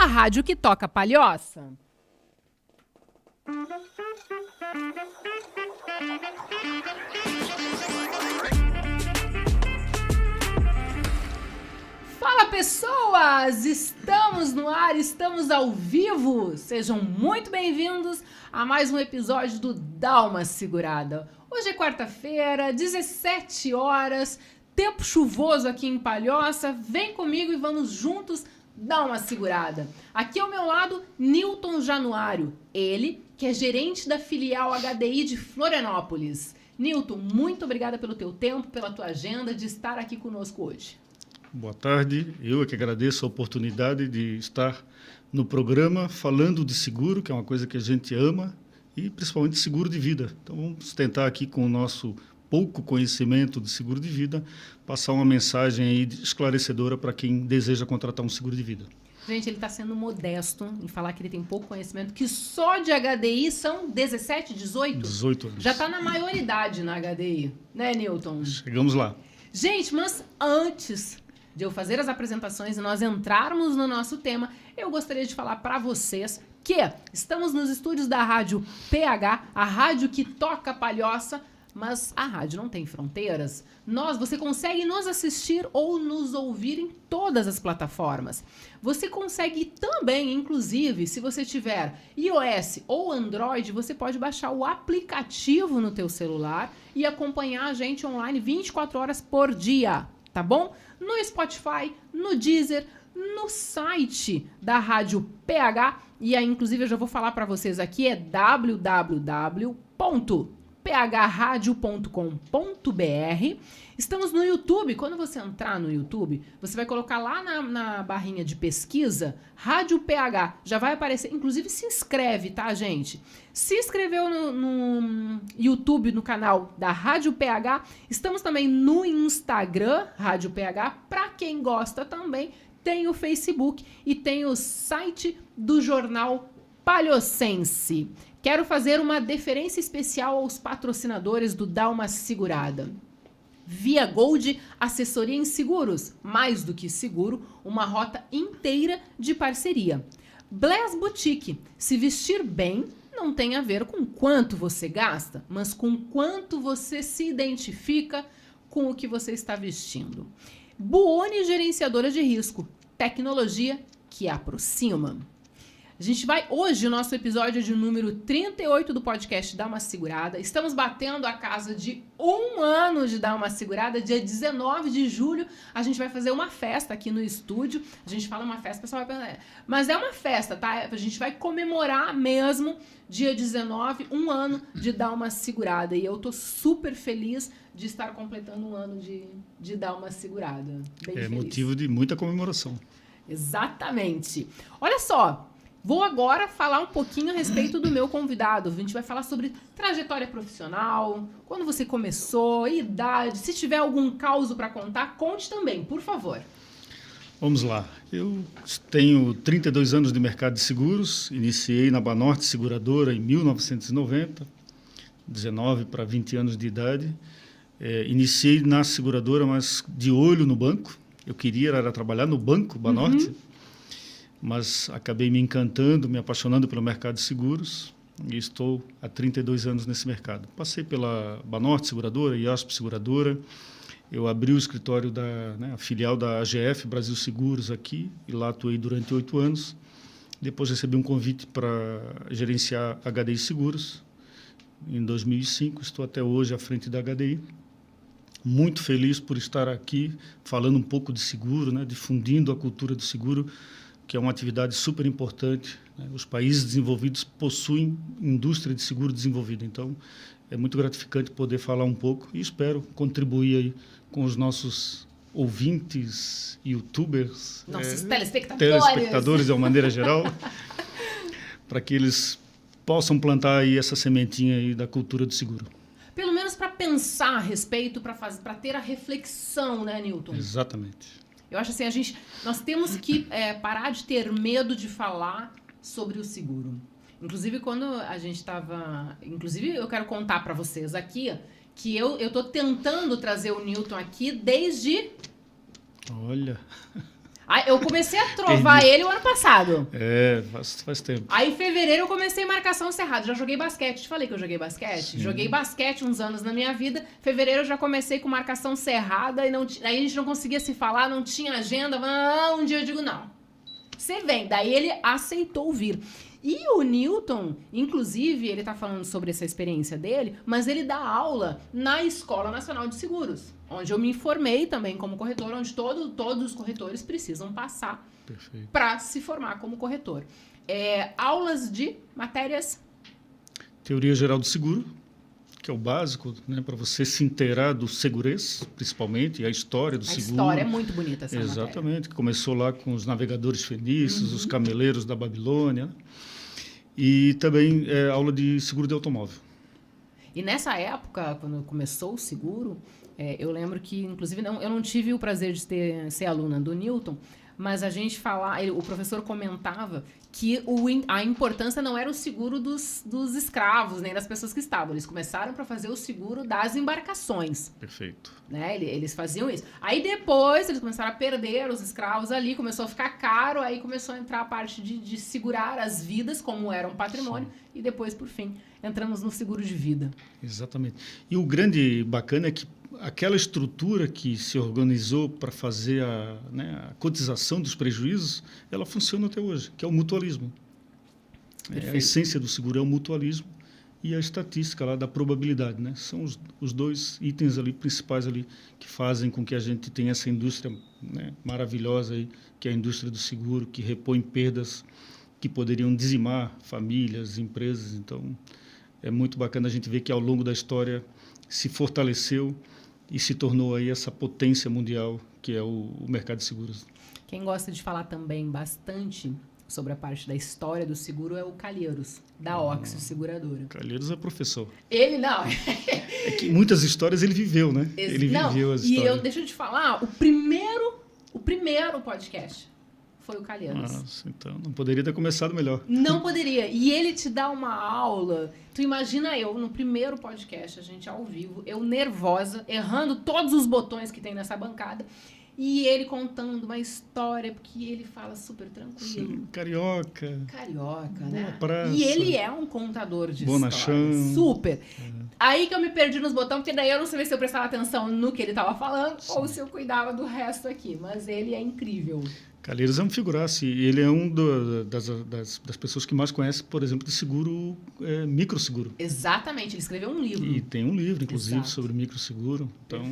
rádio que toca palhoça. Fala, pessoas! Estamos no ar, estamos ao vivo. Sejam muito bem-vindos a mais um episódio do Dá Uma Segurada. Hoje é quarta-feira, 17 horas, tempo chuvoso aqui em Palhoça. Vem comigo e vamos juntos dar uma segurada. Aqui ao meu lado, Newton Januário, ele que é gerente da filial HDI de Florianópolis. Newton, muito obrigada pelo teu tempo, pela tua agenda de estar aqui conosco hoje. Boa tarde, eu é que agradeço a oportunidade de estar no programa falando de seguro, que é uma coisa que a gente ama, e principalmente seguro de vida. Então vamos tentar aqui com o nosso pouco conhecimento de seguro de vida, passar uma mensagem aí esclarecedora para quem deseja contratar um seguro de vida. Gente, ele está sendo modesto em falar que ele tem pouco conhecimento, que só de HDI são 17, 18? 18 anos. Já está na maioridade na HDI, né, Newton? Chegamos lá. Gente, mas antes de eu fazer as apresentações e nós entrarmos no nosso tema, eu gostaria de falar para vocês que estamos nos estúdios da Rádio PH, a rádio que toca palhoça, mas a rádio não tem fronteiras. Você consegue nos assistir ou nos ouvir em todas as plataformas. Você consegue também, inclusive, se você tiver iOS ou Android, você pode baixar o aplicativo no teu celular e acompanhar a gente online 24 horas por dia, tá bom? No Spotify, no Deezer, no site da Rádio PH, e aí, inclusive, eu já vou falar para vocês aqui, é www.phradio.com.br. Estamos no YouTube. Quando você entrar no YouTube, você vai colocar lá na barrinha de pesquisa Rádio PH. Já vai aparecer. Inclusive, se inscreve, tá, gente? Se inscreveu no YouTube, no canal da Rádio PH. Estamos também no Instagram, Rádio PH. Para quem gosta também, tem o Facebook e tem o site do Jornal Palhocense. Quero fazer uma deferência especial aos patrocinadores do Dá Uma Segurada. Via Gold, assessoria em seguros, mais do que seguro, uma rota inteira de parceria. Bless Boutique, se vestir bem não tem a ver com quanto você gasta, mas com quanto você se identifica com o que você está vestindo. Buoni Gerenciadora de Risco, tecnologia que aproxima. A gente vai hoje, o nosso episódio de número 38 do podcast Dá Uma Segurada. Estamos batendo a casa de 1 ano de Dá Uma Segurada. Dia 19 de julho, a gente vai fazer uma festa aqui no estúdio. A gente fala uma festa, o pessoal vai pensar, mas é uma festa, tá? A gente vai comemorar mesmo, dia 19, 1 ano de Dá Uma Segurada. E eu tô super feliz de estar completando 1 ano de Dá Uma Segurada. Bem feliz. Motivo de muita comemoração. Exatamente. Olha só. Vou agora falar um pouquinho a respeito do meu convidado. A gente vai falar sobre trajetória profissional, quando você começou, idade. Se tiver algum caos para contar, conte também, por favor. Vamos lá. Eu tenho 32 anos de mercado de seguros. Iniciei na Banorte Seguradora em 1990, 19 para 20 anos de idade. Iniciei na seguradora, mas de olho no banco. Eu queria era trabalhar no banco Banorte. Mas acabei me encantando, me apaixonando pelo mercado de seguros e estou há 32 anos nesse mercado. Passei pela Banorte Seguradora, IASP Seguradora, eu abri o escritório a filial da AGF, Brasil Seguros, aqui, e lá atuei durante 8 anos. Depois recebi um convite para gerenciar HDI Seguros. Em 2005, estou até hoje à frente da HDI. Muito feliz por estar aqui falando um pouco de seguro, difundindo a cultura do seguro, que é uma atividade super importante. Os países desenvolvidos possuem indústria de seguro desenvolvida. Então, é muito gratificante poder falar um pouco e espero contribuir aí com os nossos ouvintes, youtubers, nossos telespectadores de uma maneira geral, para que eles possam plantar aí essa sementinha aí da cultura do seguro. Pelo menos para pensar a respeito, para ter a reflexão, né, Newton? Exatamente. Eu acho assim, nós temos que parar de ter medo de falar sobre o seguro. Inclusive, quando a gente estava... Inclusive, eu quero contar para vocês aqui que eu estou tentando trazer o Newton aqui desde... Olha... Aí eu comecei a trovar ele o ano passado. Faz tempo. Aí em fevereiro eu comecei marcação cerrada. Já joguei basquete. Te falei que eu joguei basquete? Sim. Joguei basquete uns anos na minha vida. Fevereiro eu já comecei com marcação cerrada e aí a gente não conseguia se falar, não tinha agenda. Um dia eu digo, não, você vem. Daí ele aceitou vir. E o Newton, inclusive, ele tá falando sobre essa experiência dele, mas ele dá aula na Escola Nacional de Seguros, onde eu me informei também como corretor, onde todos os corretores precisam passar para se formar como corretor. Aulas de matérias... Teoria Geral do Seguro, que é o básico, né, para você se inteirar do segurez, principalmente, e a história do seguro. A história é muito bonita essa Exatamente, matéria. Que começou lá com os navegadores fenícios, os cameleiros da Babilônia, né? E também aula de seguro de automóvel. E nessa época, quando começou o seguro, eu lembro que, inclusive, eu não tive o prazer de ser aluna do Newton, mas a gente o professor comentava que a importância não era o seguro dos escravos, nem das pessoas que estavam. Eles começaram para fazer o seguro das embarcações. Perfeito. Né? Eles faziam isso. Aí depois eles começaram a perder os escravos ali, começou a ficar caro, aí começou a entrar a parte de segurar as vidas, como era um patrimônio, sim. E depois, por fim, entramos no seguro de vida. Exatamente. E o grande bacana é que aquela estrutura que se organizou para fazer a cotização dos prejuízos, ela funciona até hoje, que é o mutualismo. A essência do seguro é o mutualismo e a estatística lá da probabilidade, né? São os dois itens ali principais ali que fazem com que a gente tenha essa indústria, né, maravilhosa aí, que é a indústria do seguro, que repõe perdas que poderiam dizimar famílias, empresas. Então, é muito bacana a gente ver que ao longo da história se fortaleceu e se tornou aí essa potência mundial que é o mercado de seguros. Quem gosta de falar também bastante sobre a parte da história do seguro é o Calheiros, da Oxio Seguradora. Calheiros é professor. Ele não. É que muitas histórias ele viveu, né? Ele viveu as histórias. E deixa eu te falar, o primeiro podcast foi o Calheiros. Nossa, então não poderia ter começado melhor. Não poderia. E ele te dá uma aula. Tu imagina eu, no primeiro podcast, a gente ao vivo, eu nervosa, errando todos os botões que tem nessa bancada, e ele contando uma história, porque ele fala super tranquilo. Sim, carioca. Carioca, né? Praça. E ele é um contador de Bonachão. histórias. Super. Aí que eu me perdi nos botões, porque daí eu não sabia se eu prestava atenção no que ele estava falando, sim, ou se eu cuidava do resto aqui. Mas ele é incrível. Calheiros é um figuraça. Ele é das pessoas que mais conhece, por exemplo, de seguro, microseguro. Exatamente. Ele escreveu um livro. E tem um livro, inclusive, exato, sobre microseguro. Então,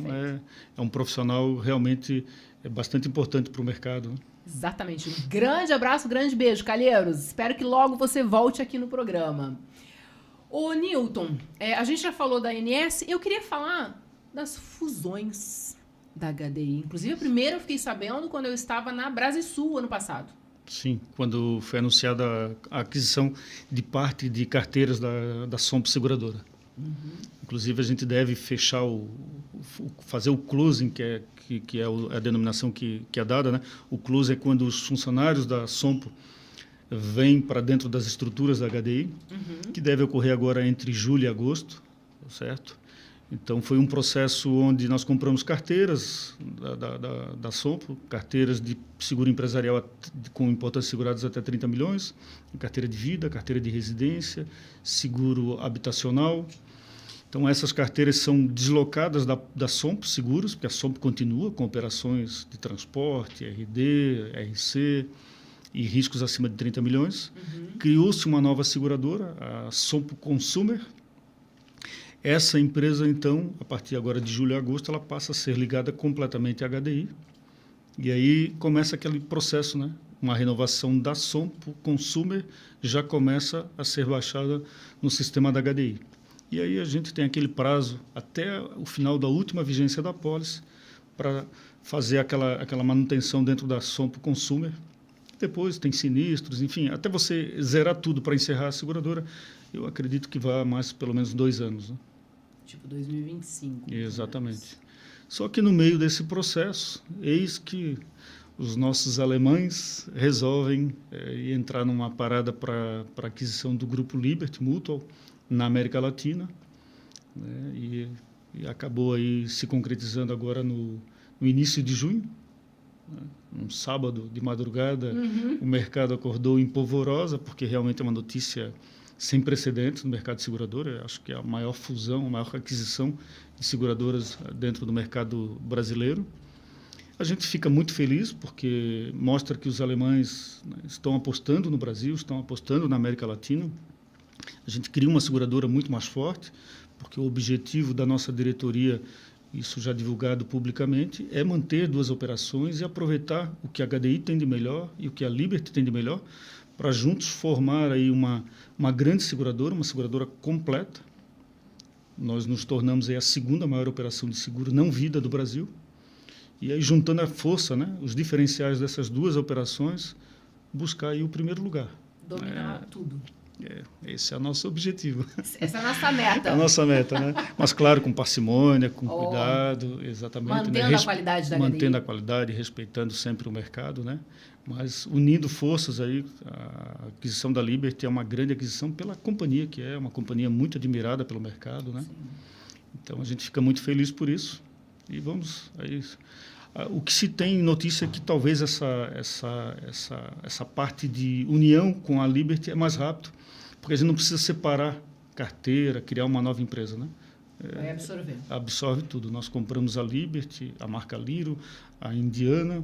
é um profissional realmente bastante importante para o mercado. Exatamente. Um grande abraço, grande beijo, Calheiros. Espero que logo você volte aqui no programa. Ô, Newton, a gente já falou da ANS. Eu queria falar das fusões da HDI. Inclusive, a primeira eu fiquei sabendo quando eu estava na Brasil ano passado. Sim, quando foi anunciada a aquisição de parte de carteiras da Sompo Seguradora. Uhum. Inclusive, a gente deve fechar fazer o closing, que é a denominação que é dada, né? O closing é quando os funcionários da Sompo vêm para dentro das estruturas da HDI, uhum, que deve ocorrer agora entre julho e agosto, certo? Então, foi um processo onde nós compramos carteiras da Sompo, carteiras de seguro empresarial com importâncias seguradas até 30 milhões, carteira de vida, carteira de residência, seguro habitacional. Então, essas carteiras são deslocadas da Sompo Seguros, porque a Sompo continua com operações de transporte, RD, RC e riscos acima de 30 milhões. Uhum. Criou-se uma nova seguradora, a Sompo Consumer. Essa empresa, então, a partir agora de julho e agosto, ela passa a ser ligada completamente à HDI. E aí começa aquele processo, né? Uma renovação da Sompo Consumer já começa a ser baixada no sistema da HDI. E aí a gente tem aquele prazo até o final da última vigência da pólice para fazer aquela manutenção dentro da Sompo Consumer. Depois tem sinistros, enfim, até você zerar tudo para encerrar a seguradora, eu acredito que vá mais pelo menos 2 anos. Né? Tipo 2025. Exatamente. Só que no meio desse processo, eis que os nossos alemães resolvem entrar numa parada para aquisição do grupo Liberty Mutual na América Latina, né? E acabou aí se concretizando agora no início de junho. né? Um sábado de madrugada, o mercado acordou em polvorosa, porque realmente é uma notícia sem precedentes no mercado de seguradora. Eu acho que é a maior fusão, a maior aquisição de seguradoras dentro do mercado brasileiro. A gente fica muito feliz porque mostra que os alemães, né, estão apostando no Brasil, estão apostando na América Latina. A gente cria uma seguradora muito mais forte, porque o objetivo da nossa diretoria, isso já divulgado publicamente, é manter duas operações e aproveitar o que a HDI tem de melhor e o que a Liberty tem de melhor, para juntos formar aí uma grande seguradora, uma seguradora completa. Nós nos tornamos aí a segunda maior operação de seguro não vida do Brasil. E aí, juntando a força, né, os diferenciais dessas duas operações, buscar aí o primeiro lugar. Dominar tudo. Esse é o nosso objetivo. Essa é a nossa meta. É a nossa meta, né? Mas, claro, com parcimônia, com cuidado, exatamente. Mantendo a qualidade da HDI. Mantendo a qualidade, respeitando sempre o mercado, né? Mas unindo forças aí, a aquisição da Liberty é uma grande aquisição pela companhia, que é uma companhia muito admirada pelo mercado, né? Sim. Então, a gente fica muito feliz por isso. E vamos aí. O que se tem notícia é que talvez essa parte de união com a Liberty é mais rápido, porque a gente não precisa separar carteira, criar uma nova empresa, né? Vai absorver. Absorve tudo. Nós compramos a Liberty, a marca Liro, a Indiana,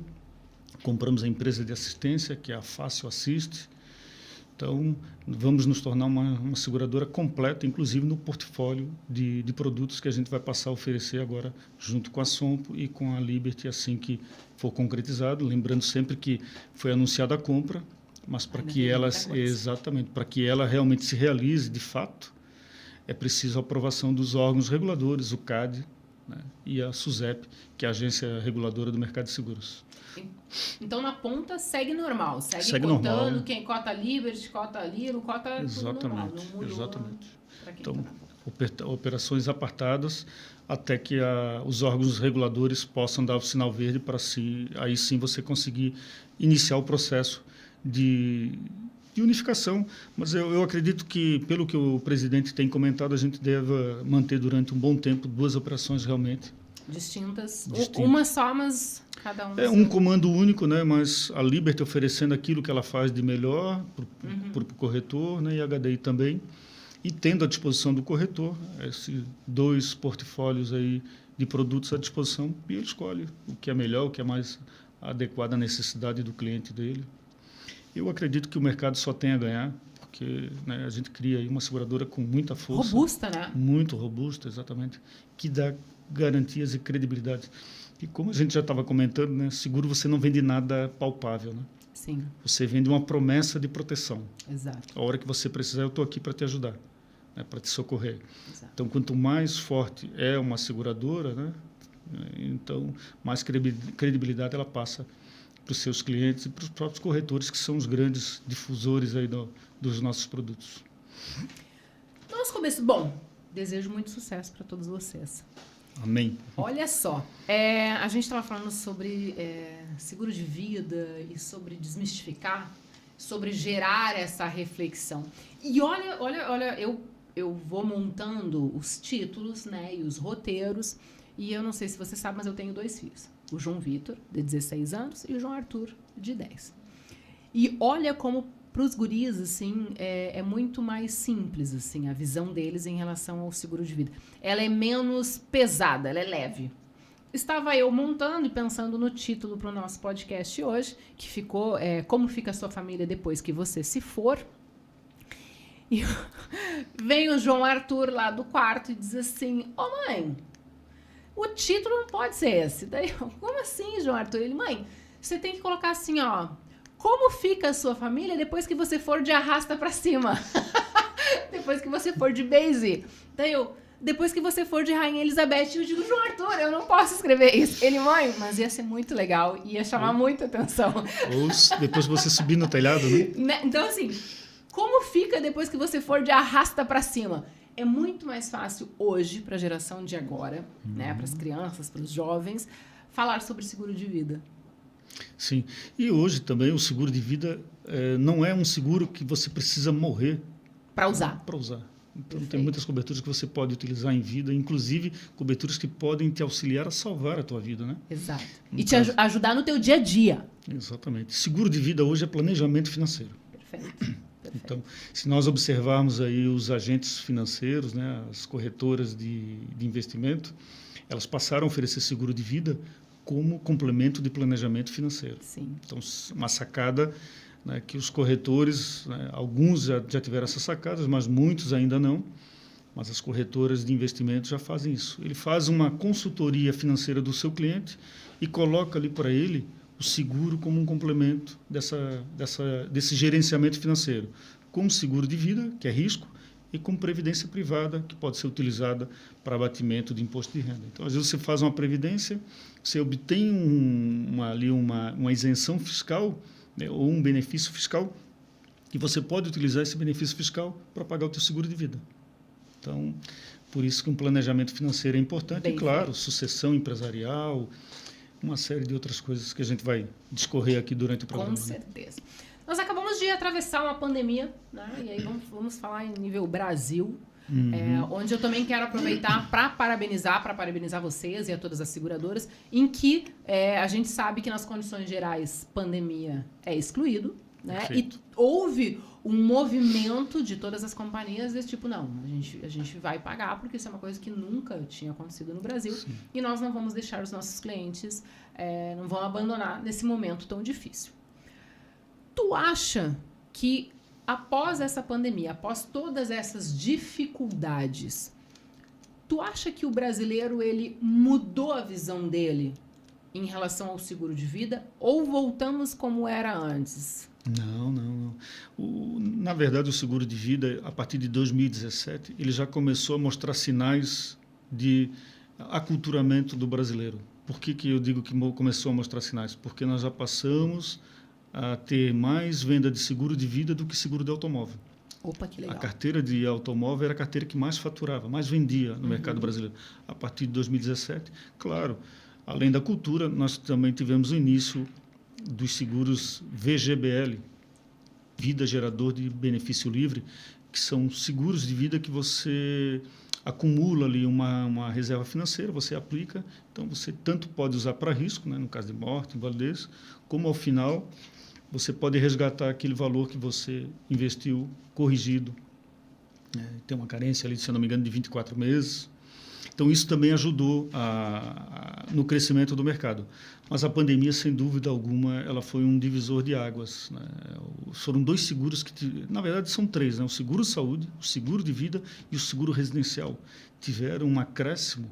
compramos a empresa de assistência, que é a Fácil Assist. Então, vamos nos tornar uma seguradora completa, inclusive no portfólio de produtos que a gente vai passar a oferecer agora, junto com a Sompo e com a Liberty, assim que for concretizado. Lembrando sempre que foi anunciada a compra, mas para que ela, exatamente, para que ela realmente se realize de fato, é preciso a aprovação dos órgãos reguladores, o CAD, né, e a SUSEP, que é a Agência Reguladora do Mercado de Seguros. Então, na ponta, segue normal. Segue cotando, normal. Quem cota Liberty, cota Liro, cota exatamente, tudo normal. Não mudou. Exatamente. Então, operações apartadas até que os órgãos reguladores possam dar o sinal verde para aí sim você conseguir iniciar o processo de unificação. Mas eu acredito que, pelo que o presidente tem comentado, a gente deve manter durante um bom tempo duas operações realmente distintas. Uma só, mas cada um... É um comando único, né? Mas a Liberty oferecendo aquilo que ela faz de melhor para o corretor, né? E a HDI também. E tendo à disposição do corretor esses dois portfólios aí de produtos à disposição, e ele escolhe o que é melhor, o que é mais adequado à necessidade do cliente dele. Eu acredito que o mercado só tem a ganhar, porque, né, a gente cria aí uma seguradora com muita força. Robusta, né? Muito robusta, exatamente, que dá garantias e credibilidade. E como a gente já estava comentando, né, seguro você não vende nada palpável, né? Sim. Você vende uma promessa de proteção. Exato. A hora que você precisar, eu estou aqui para te ajudar, né, para te socorrer. Exato. Então, quanto mais forte é uma seguradora, né, então mais credibilidade ela passa para os seus clientes e para os próprios corretores, que são os grandes difusores aí dos nossos produtos. Nosso começo, bom, desejo muito sucesso para todos vocês. Amém. Olha só, a gente estava falando sobre seguro de vida e sobre desmistificar, sobre gerar essa reflexão. E olha, eu vou montando os títulos, né, e os roteiros, e eu não sei se você sabe, mas eu tenho 2 filhos. O João Vitor, de 16 anos, e o João Arthur, de 10. E olha como, para os guris, assim, é muito mais simples, assim, a visão deles em relação ao seguro de vida. Ela é menos pesada, ela é leve. Estava eu montando e pensando no título para o nosso podcast hoje, que ficou Como Fica a Sua Família Depois que Você Se For. E vem o João Arthur lá do quarto e diz assim, ô mãe, o título não pode ser esse. Daí eu, como assim, João Arthur? Ele, mãe, você tem que colocar assim, ó, como fica a sua família depois que você for de arrasta pra cima? Depois que você for de base. Daí eu, depois que você for de Rainha Elizabeth, eu digo, João Arthur, eu não posso escrever isso. Ele, mãe, mas ia ser muito legal, ia chamar muita atenção. Ou depois você subir no telhado, né? Então, assim, como fica depois que você for de arrasta pra cima? É muito mais fácil hoje, para a geração de agora, né, para as crianças, para os jovens, falar sobre seguro de vida. Sim. E hoje também o seguro de vida não é um seguro que você precisa morrer para usar. Para usar. Então, Perfeito. tem muitas coberturas que você pode utilizar em vida, inclusive coberturas que podem te auxiliar a salvar a tua vida, né? Exato. No E te caso- ajudar no teu dia a dia. Exatamente. Seguro de vida hoje é planejamento financeiro. Perfeito. Perfeito. Então, se nós observarmos aí os agentes financeiros, né, as corretoras de investimento, elas passaram a oferecer seguro de vida como complemento de planejamento financeiro. Sim. Então, uma sacada, né, que os corretores, né, alguns já tiveram essas sacadas, mas muitos ainda não. Mas as corretoras de investimento já fazem isso. Ele faz uma consultoria financeira do seu cliente e coloca ali para ele o seguro como um complemento desse gerenciamento financeiro, com seguro de vida, que é risco, e com previdência privada, que pode ser utilizada para abatimento de imposto de renda. Então, às vezes, você faz uma previdência, você obtém uma isenção fiscal, né, ou um benefício fiscal, e você pode utilizar esse benefício fiscal para pagar o teu seguro de vida. Então, por isso que um planejamento financeiro é importante. Bem e, claro, sucessão empresarial, uma série de outras coisas que a gente vai discorrer aqui durante o programa. Com certeza. Nós acabamos de atravessar uma pandemia, né? E aí vamos falar em nível Brasil, onde eu também quero aproveitar para parabenizar vocês e a todas as seguradoras, em que a gente sabe que nas condições gerais pandemia é excluído, né? Perfeito. E houve um movimento de todas as companhias desse tipo, não, a gente vai pagar, porque isso é uma coisa que nunca tinha acontecido no Brasil. Sim. E nós não vamos deixar os nossos clientes, não vão abandonar nesse momento tão difícil. Tu acha que após essa pandemia, após todas essas dificuldades, tu acha que o brasileiro ele mudou a visão dele em relação ao seguro de vida ou voltamos como era antes? Não. Na verdade, o seguro de vida, a partir de 2017, ele já começou a mostrar sinais de aculturamento do brasileiro. Por que eu digo que começou a mostrar sinais? Porque nós já passamos a ter mais venda de seguro de vida do que seguro de automóvel. Opa, que legal. A carteira de automóvel era a carteira que mais faturava, mais vendia no mercado brasileiro. A partir de 2017, claro, além da cultura, nós também tivemos o início dos seguros VGBL, Vida Gerador de Benefício Livre, que são seguros de vida que você acumula ali uma reserva financeira, você aplica, então você tanto pode usar para risco, né, no caso de morte, invalidez, como ao final você pode resgatar aquele valor que você investiu corrigido. Tem uma carência ali, se eu não me engano, de 24 meses. Então, isso também ajudou no crescimento do mercado. Mas a pandemia, sem dúvida alguma, ela foi um divisor de águas, né? Foram dois seguros que, na verdade, são três, né? O seguro saúde, o seguro de vida e o seguro residencial. Tiveram um acréscimo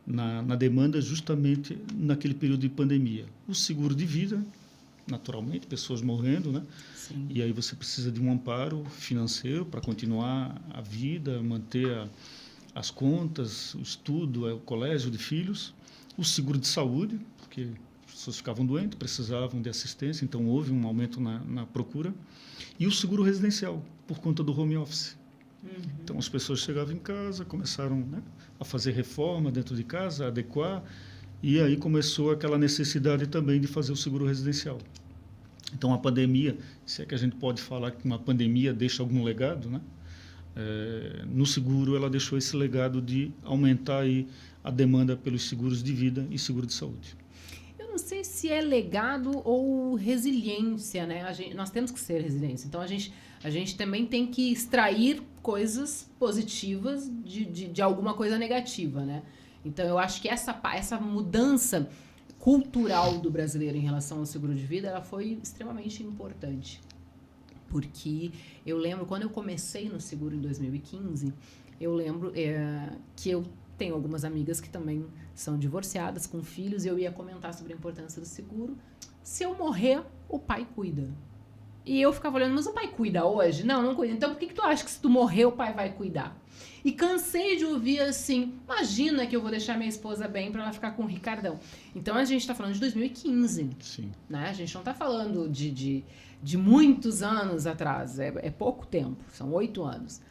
na demanda justamente naquele período de pandemia. O seguro de vida, naturalmente, pessoas morrendo, né? Sim. E aí você precisa de um amparo financeiro para continuar a vida, manter as contas, o estudo, o colégio de filhos, o seguro de saúde, porque as pessoas ficavam doentes, precisavam de assistência, então houve um aumento na procura, e o seguro residencial, por conta do home office. Então as pessoas chegavam em casa, começaram, né, a fazer reforma dentro de casa, a adequar, e aí começou aquela necessidade também de fazer o seguro residencial. Então a pandemia, se é que a gente pode falar que uma pandemia deixa algum legado, né? No seguro ela deixou esse legado de aumentar aí a demanda pelos seguros de vida e seguro de saúde. Eu não sei se é legado ou resiliência, né? Nós temos que ser resilientes. Então a gente também tem que extrair coisas positivas de alguma coisa negativa, né? Então eu acho que essa mudança cultural do brasileiro em relação ao seguro de vida, ela foi extremamente importante. Porque eu lembro, quando eu comecei no seguro em 2015, eu lembro que eu tenho algumas amigas que também são divorciadas, com filhos, e eu ia comentar sobre a importância do seguro. Se eu morrer, o pai cuida. E eu ficava olhando, mas o pai cuida hoje? Não cuida. Então por que tu acha que se tu morrer, o pai vai cuidar? E cansei de ouvir assim, imagina que eu vou deixar minha esposa bem para ela ficar com o Ricardão. Então a gente está falando de 2015. Sim. Né? A gente não está falando de muitos anos atrás, é pouco tempo, são 8 anos.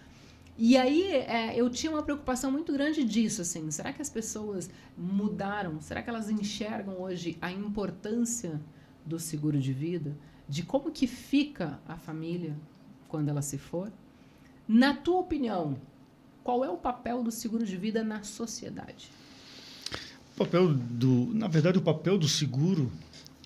E aí eu tinha uma preocupação muito grande disso, assim, será que as pessoas mudaram? Será que elas enxergam hoje a importância do seguro de vida? De como que fica a família quando ela se for? Na tua opinião, qual é o papel do seguro de vida na sociedade? Na verdade, o papel do seguro,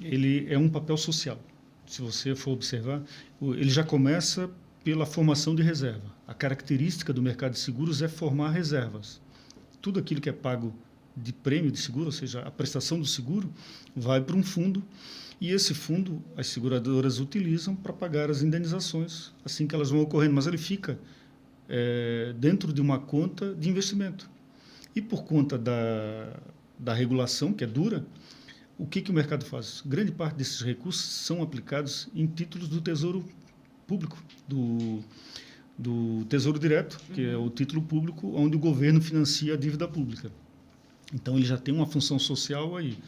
ele é um papel social. Se você for observar, ele já começa pela formação de reserva. A característica do mercado de seguros é formar reservas. Tudo aquilo que é pago de prêmio de seguro, ou seja, a prestação do seguro, vai para um fundo, e esse fundo as seguradoras utilizam para pagar as indenizações assim que elas vão ocorrendo, mas ele fica dentro de uma conta de investimento. E por conta da regulação, que é dura, o que o mercado faz? Grande parte desses recursos são aplicados em títulos do Tesouro Público, do Tesouro Direto, que é o título público onde o governo financia a dívida pública. Então, ele já tem uma função social aí.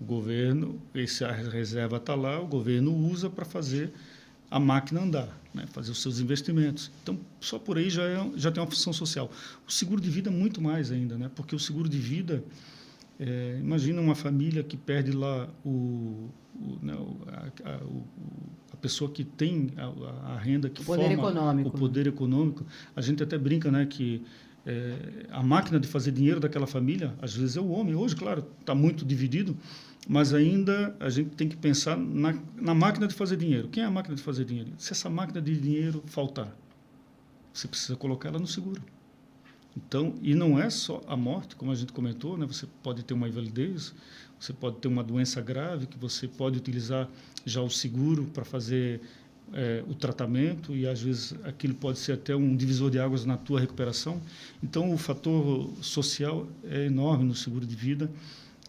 O governo, a reserva está lá, o governo usa para fazer a máquina andar, né? Fazer os seus investimentos. Então, só por aí já tem uma função social. O seguro de vida, muito mais ainda, né? Porque o seguro de vida, imagina uma família que perde lá a pessoa que tem a renda que forma o poder econômico. A gente até brinca, né, que a máquina de fazer dinheiro daquela família, às vezes é o homem. Hoje, claro, está muito dividido, mas ainda a gente tem que pensar na máquina de fazer dinheiro. Quem é a máquina de fazer dinheiro? Se essa máquina de dinheiro faltar, você precisa colocar ela no seguro. Então, e não é só a morte, como a gente comentou, né? Você pode ter uma invalidez, você pode ter uma doença grave, que você pode utilizar já o seguro para fazer o tratamento, e às vezes aquilo pode ser até um divisor de águas na tua recuperação. Então, o fator social é enorme no seguro de vida,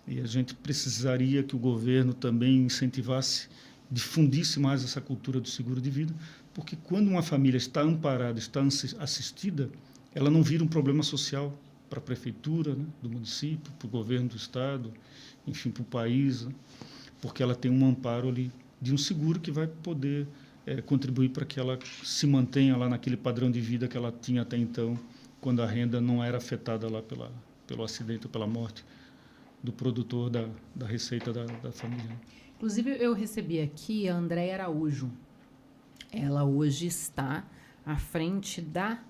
e a gente precisaria que o governo também incentivasse, difundisse mais essa cultura do seguro de vida, porque quando uma família está amparada, está assistida, ela não vira um problema social para a prefeitura, né, do município, para o governo do estado, enfim, para o país, né, porque ela tem um amparo ali de um seguro que vai poder contribuir para que ela se mantenha lá naquele padrão de vida que ela tinha até então, quando a renda não era afetada lá pelo acidente ou pela morte do produtor da receita da família. Inclusive, eu recebi aqui a Andréia Araújo. Ela hoje está à frente da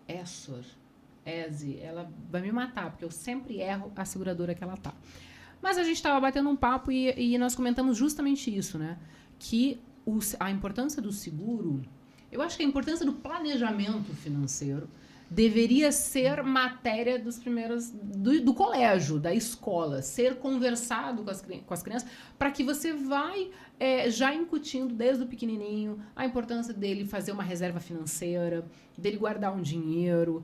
ESE, ela vai me matar, porque eu sempre erro a seguradora que ela tá. Mas a gente estava batendo um papo e nós comentamos justamente isso, né? Que a importância do seguro, eu acho que a importância do planejamento financeiro deveria ser matéria dos primeiros do colégio, da escola, ser conversado com as crianças, para que você vai já incutindo desde o pequenininho a importância dele fazer uma reserva financeira, dele guardar um dinheiro.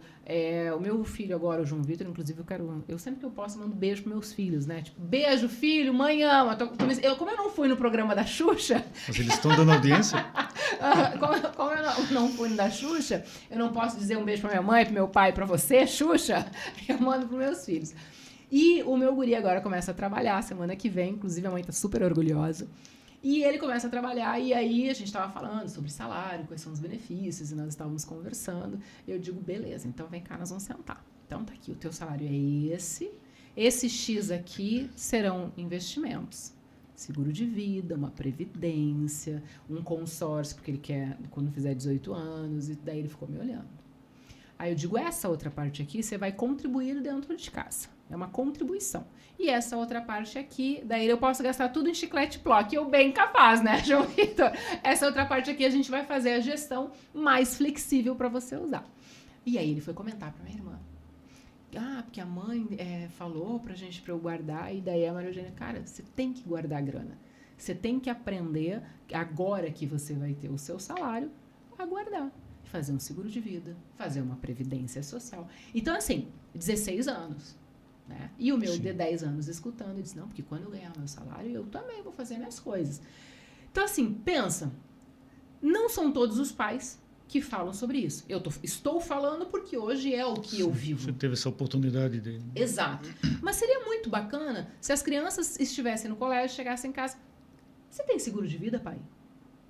O meu filho agora, o João Vitor, inclusive, eu sempre que eu posso mando beijo para meus filhos, né? Tipo, beijo, filho, mãe ama. Como eu não fui no programa da Xuxa... Mas eles estão dando audiência? Como eu não fui no da Xuxa, eu não posso dizer um beijo para minha mãe, para meu pai, para você, Xuxa. Eu mando para meus filhos. E o meu guri agora começa a trabalhar semana que vem, inclusive a mãe está super orgulhosa. E ele começa a trabalhar, e aí a gente estava falando sobre salário, quais são os benefícios, e nós estávamos conversando. Eu digo, beleza, então vem cá, nós vamos sentar. Então tá aqui, o teu salário é esse X aqui serão investimentos. Seguro de vida, uma previdência, um consórcio, porque ele quer quando fizer 18 anos, e daí ele ficou me olhando. Aí eu digo, essa outra parte aqui você vai contribuir dentro de casa. É uma contribuição. E essa outra parte aqui, daí eu posso gastar tudo em chiclete Ploc. Eu bem capaz, né, João Vitor? Essa outra parte aqui a gente vai fazer a gestão mais flexível para você usar. E aí ele foi comentar para minha irmã. Porque a mãe falou pra eu guardar. E daí a Maria Eugênia, cara, você tem que guardar a grana. Você tem que aprender, agora que você vai ter o seu salário, a guardar. Fazer um seguro de vida, fazer uma previdência social. Então, assim, 16 anos. Né? E o meu Sim. de 10 anos escutando, disse, não, porque quando eu ganhar meu salário, eu também vou fazer minhas coisas. Então, assim, pensa, não são todos os pais que falam sobre isso. Eu estou falando porque hoje é o que eu vivo. Você teve essa oportunidade dele. Exato. Mas seria muito bacana se as crianças estivessem no colégio, chegassem em casa, você tem seguro de vida, pai?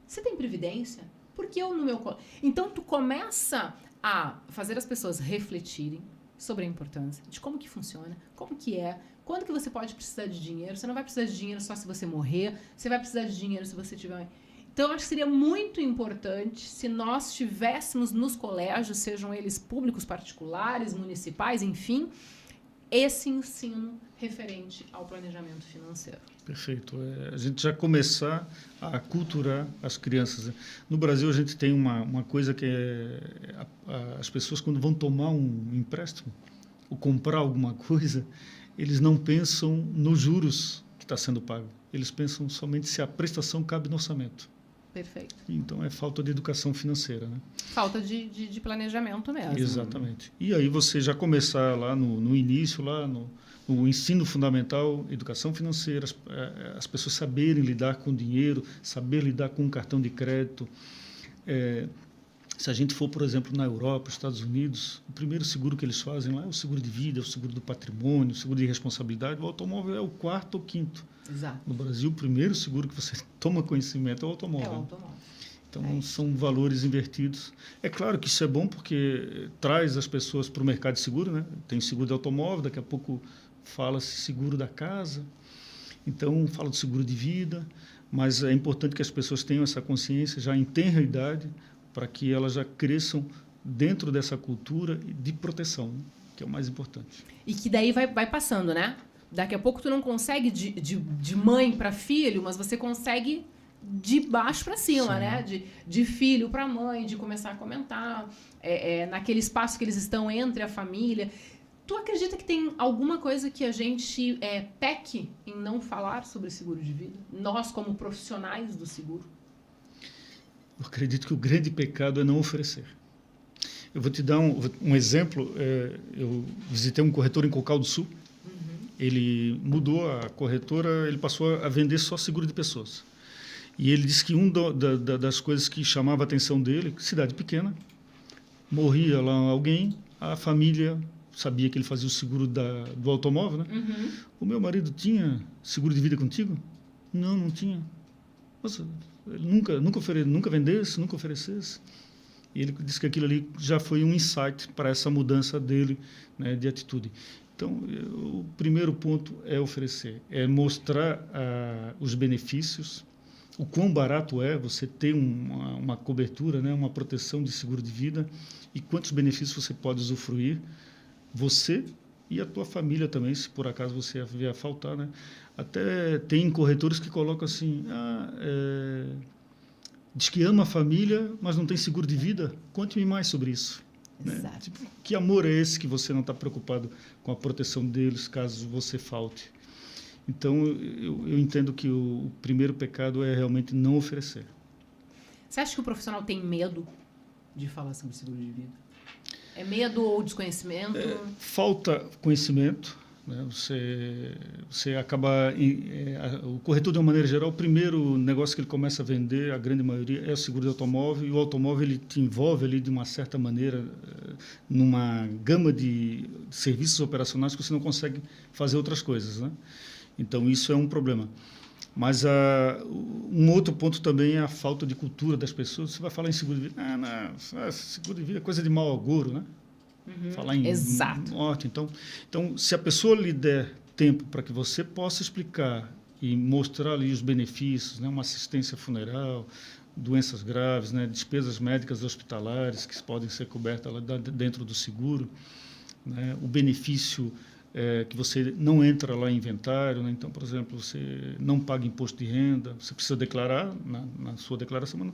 Você tem previdência? Porque eu no meu colégio... Então, tu começa a fazer as pessoas refletirem sobre a importância de como que funciona, como que é, quando que você pode precisar de dinheiro. Você não vai precisar de dinheiro só se você morrer, você vai precisar de dinheiro se você tiver... Então, acho que seria muito importante se nós tivéssemos nos colégios, sejam eles públicos, particulares, municipais, enfim, esse ensino referente ao planejamento financeiro. Perfeito. A gente já começar a culturar as crianças. No Brasil, a gente tem uma coisa que as pessoas, quando vão tomar um empréstimo ou comprar alguma coisa, eles não pensam nos juros que está sendo pago. Eles pensam somente se a prestação cabe no orçamento. Perfeito. Então, é falta de educação financeira, né? Falta de planejamento mesmo. Exatamente. E aí você já começar lá no início, lá no ensino fundamental, educação financeira, as pessoas saberem lidar com dinheiro, saber lidar com um cartão de crédito. Se a gente for, por exemplo, na Europa, Estados Unidos, o primeiro seguro que eles fazem lá é o seguro de vida, o seguro do patrimônio, o seguro de responsabilidade. O automóvel é o quarto ou quinto. Exato. No Brasil, o primeiro seguro que você toma conhecimento é o automóvel. É o automóvel. Então, são valores invertidos. É claro que isso é bom porque traz as pessoas para o mercado de seguro, né? Tem seguro de automóvel, daqui a pouco fala-se seguro da casa, então fala de seguro de vida, mas é importante que as pessoas tenham essa consciência já em tenra idade para que elas já cresçam dentro dessa cultura de proteção, né? Que é o mais importante. E que daí vai passando, né? Daqui a pouco tu não consegue de mãe para filho, mas você consegue de baixo para cima, né? De filho para mãe, de começar a comentar, naquele espaço que eles estão entre a família. Tu acredita que tem alguma coisa que a gente peque em não falar sobre seguro de vida? Nós, como profissionais do seguro? Eu acredito que o grande pecado é não oferecer. Eu vou te dar um exemplo. Eu visitei um corretor em Cocal do Sul. Ele mudou a corretora, ele passou a vender só seguro de pessoas. E ele disse que das coisas que chamava a atenção dele, cidade pequena, morria lá alguém, a família sabia que ele fazia o seguro do automóvel, né? Uhum. O meu marido tinha seguro de vida contigo? Não, não tinha. Nossa, ele nunca vendesse, nunca oferecesse. E ele disse que aquilo ali já foi um insight para essa mudança dele, né, de atitude. Então, o primeiro ponto é oferecer, é mostrar os benefícios, o quão barato é você ter uma cobertura, né, uma proteção de seguro de vida e quantos benefícios você pode usufruir, você e a tua família também, se por acaso você vier a faltar, né? Até tem corretores que colocam assim, diz que ama a família, mas não tem seguro de vida, conte-me mais sobre isso. Né? Tipo, que amor é esse que você não está preocupado com a proteção deles caso você falte? Então, eu entendo que o primeiro pecado é realmente não oferecer. Você acha que o profissional tem medo de falar sobre seguro de vida? É medo ou desconhecimento? Falta conhecimento. Né? Você acaba... o corretor, de uma maneira geral, o primeiro negócio que ele começa a vender, a grande maioria, é o seguro de automóvel. E o automóvel ele te envolve ali, de uma certa maneira, numa gama de serviços operacionais que você não consegue fazer outras coisas, né? Então, isso é um problema. Mas um outro ponto também é a falta de cultura das pessoas. Você vai falar em seguro de vida. Seguro de vida é coisa de mau agouro, né? Uhum. Falar em Exato. morte. Então, se a pessoa lhe der tempo para que você possa explicar e mostrar ali os benefícios, né? Uma assistência funeral, doenças graves, né? Despesas médicas hospitalares que podem ser cobertas lá dentro do seguro, né? O benefício... que você não entra lá em inventário, né? Então, por exemplo, você não paga imposto de renda, você precisa declarar na sua declaração,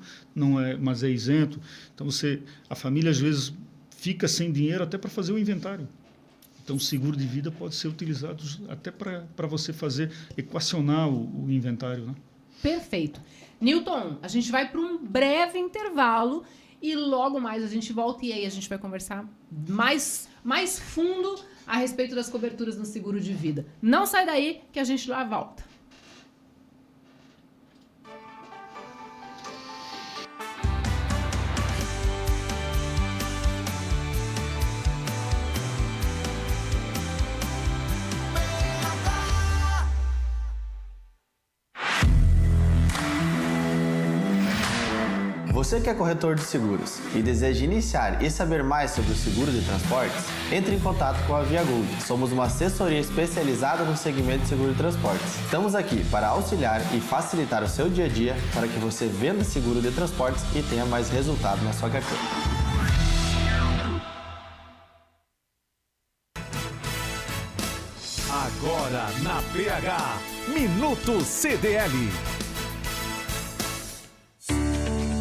mas é isento. Então, a família às vezes fica sem dinheiro até para fazer o inventário. Então, o seguro de vida pode ser utilizado até para você equacionar o inventário, né? Perfeito. Newton, a gente vai para um breve intervalo e logo mais a gente volta e aí a gente vai conversar mais fundo a respeito das coberturas no seguro de vida. Não sai daí que a gente lá volta. Você que é corretor de seguros e deseja iniciar e saber mais sobre o seguro de transportes, entre em contato com a Via Gold. Somos uma assessoria especializada no segmento de seguro de transportes. Estamos aqui para auxiliar e facilitar o seu dia a dia para que você venda seguro de transportes e tenha mais resultado na sua carteira. Agora na PH, Minuto CDL.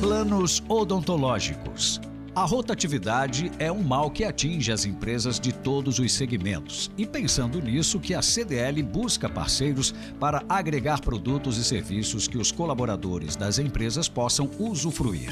Planos odontológicos. A rotatividade é um mal que atinge as empresas de todos os segmentos. E pensando nisso, que a CDL busca parceiros para agregar produtos e serviços que os colaboradores das empresas possam usufruir.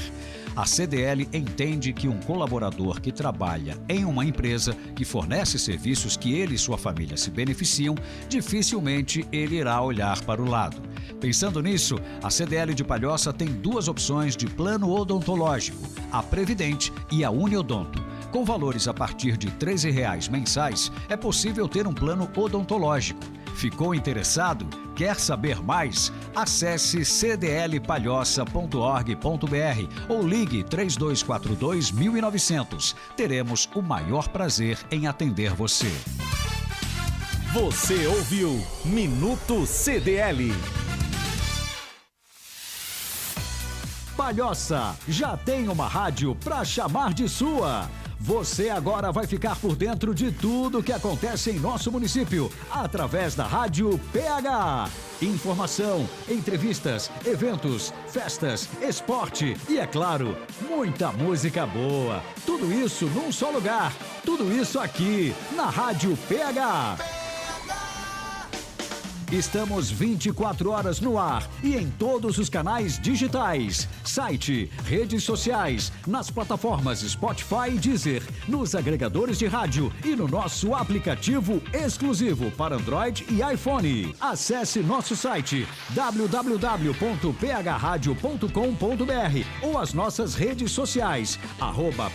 A CDL entende que um colaborador que trabalha em uma empresa que fornece serviços que ele e sua família se beneficiam, dificilmente ele irá olhar para o lado. Pensando nisso, a CDL de Palhoça tem duas opções de plano odontológico, a Previdente e a Uniodonto. Com valores a partir de R$ 13,00 mensais, é possível ter um plano odontológico. Ficou interessado? Quer saber mais? Acesse cdlpalhoça.org.br ou ligue 3242-1900. Teremos o maior prazer em atender você. Você ouviu Minuto CDL. Palhoça já tem uma rádio pra chamar de sua. Você agora vai ficar por dentro de tudo que acontece em nosso município, através da Rádio PH. Informação, entrevistas, eventos, festas, esporte e, é claro, muita música boa. Tudo isso num só lugar. Tudo isso aqui, na Rádio PH. Estamos 24 horas no ar e em todos os canais digitais, site, redes sociais, nas plataformas Spotify e Deezer, nos agregadores de rádio e no nosso aplicativo exclusivo para Android e iPhone. Acesse nosso site www.phradio.com.br ou as nossas redes sociais,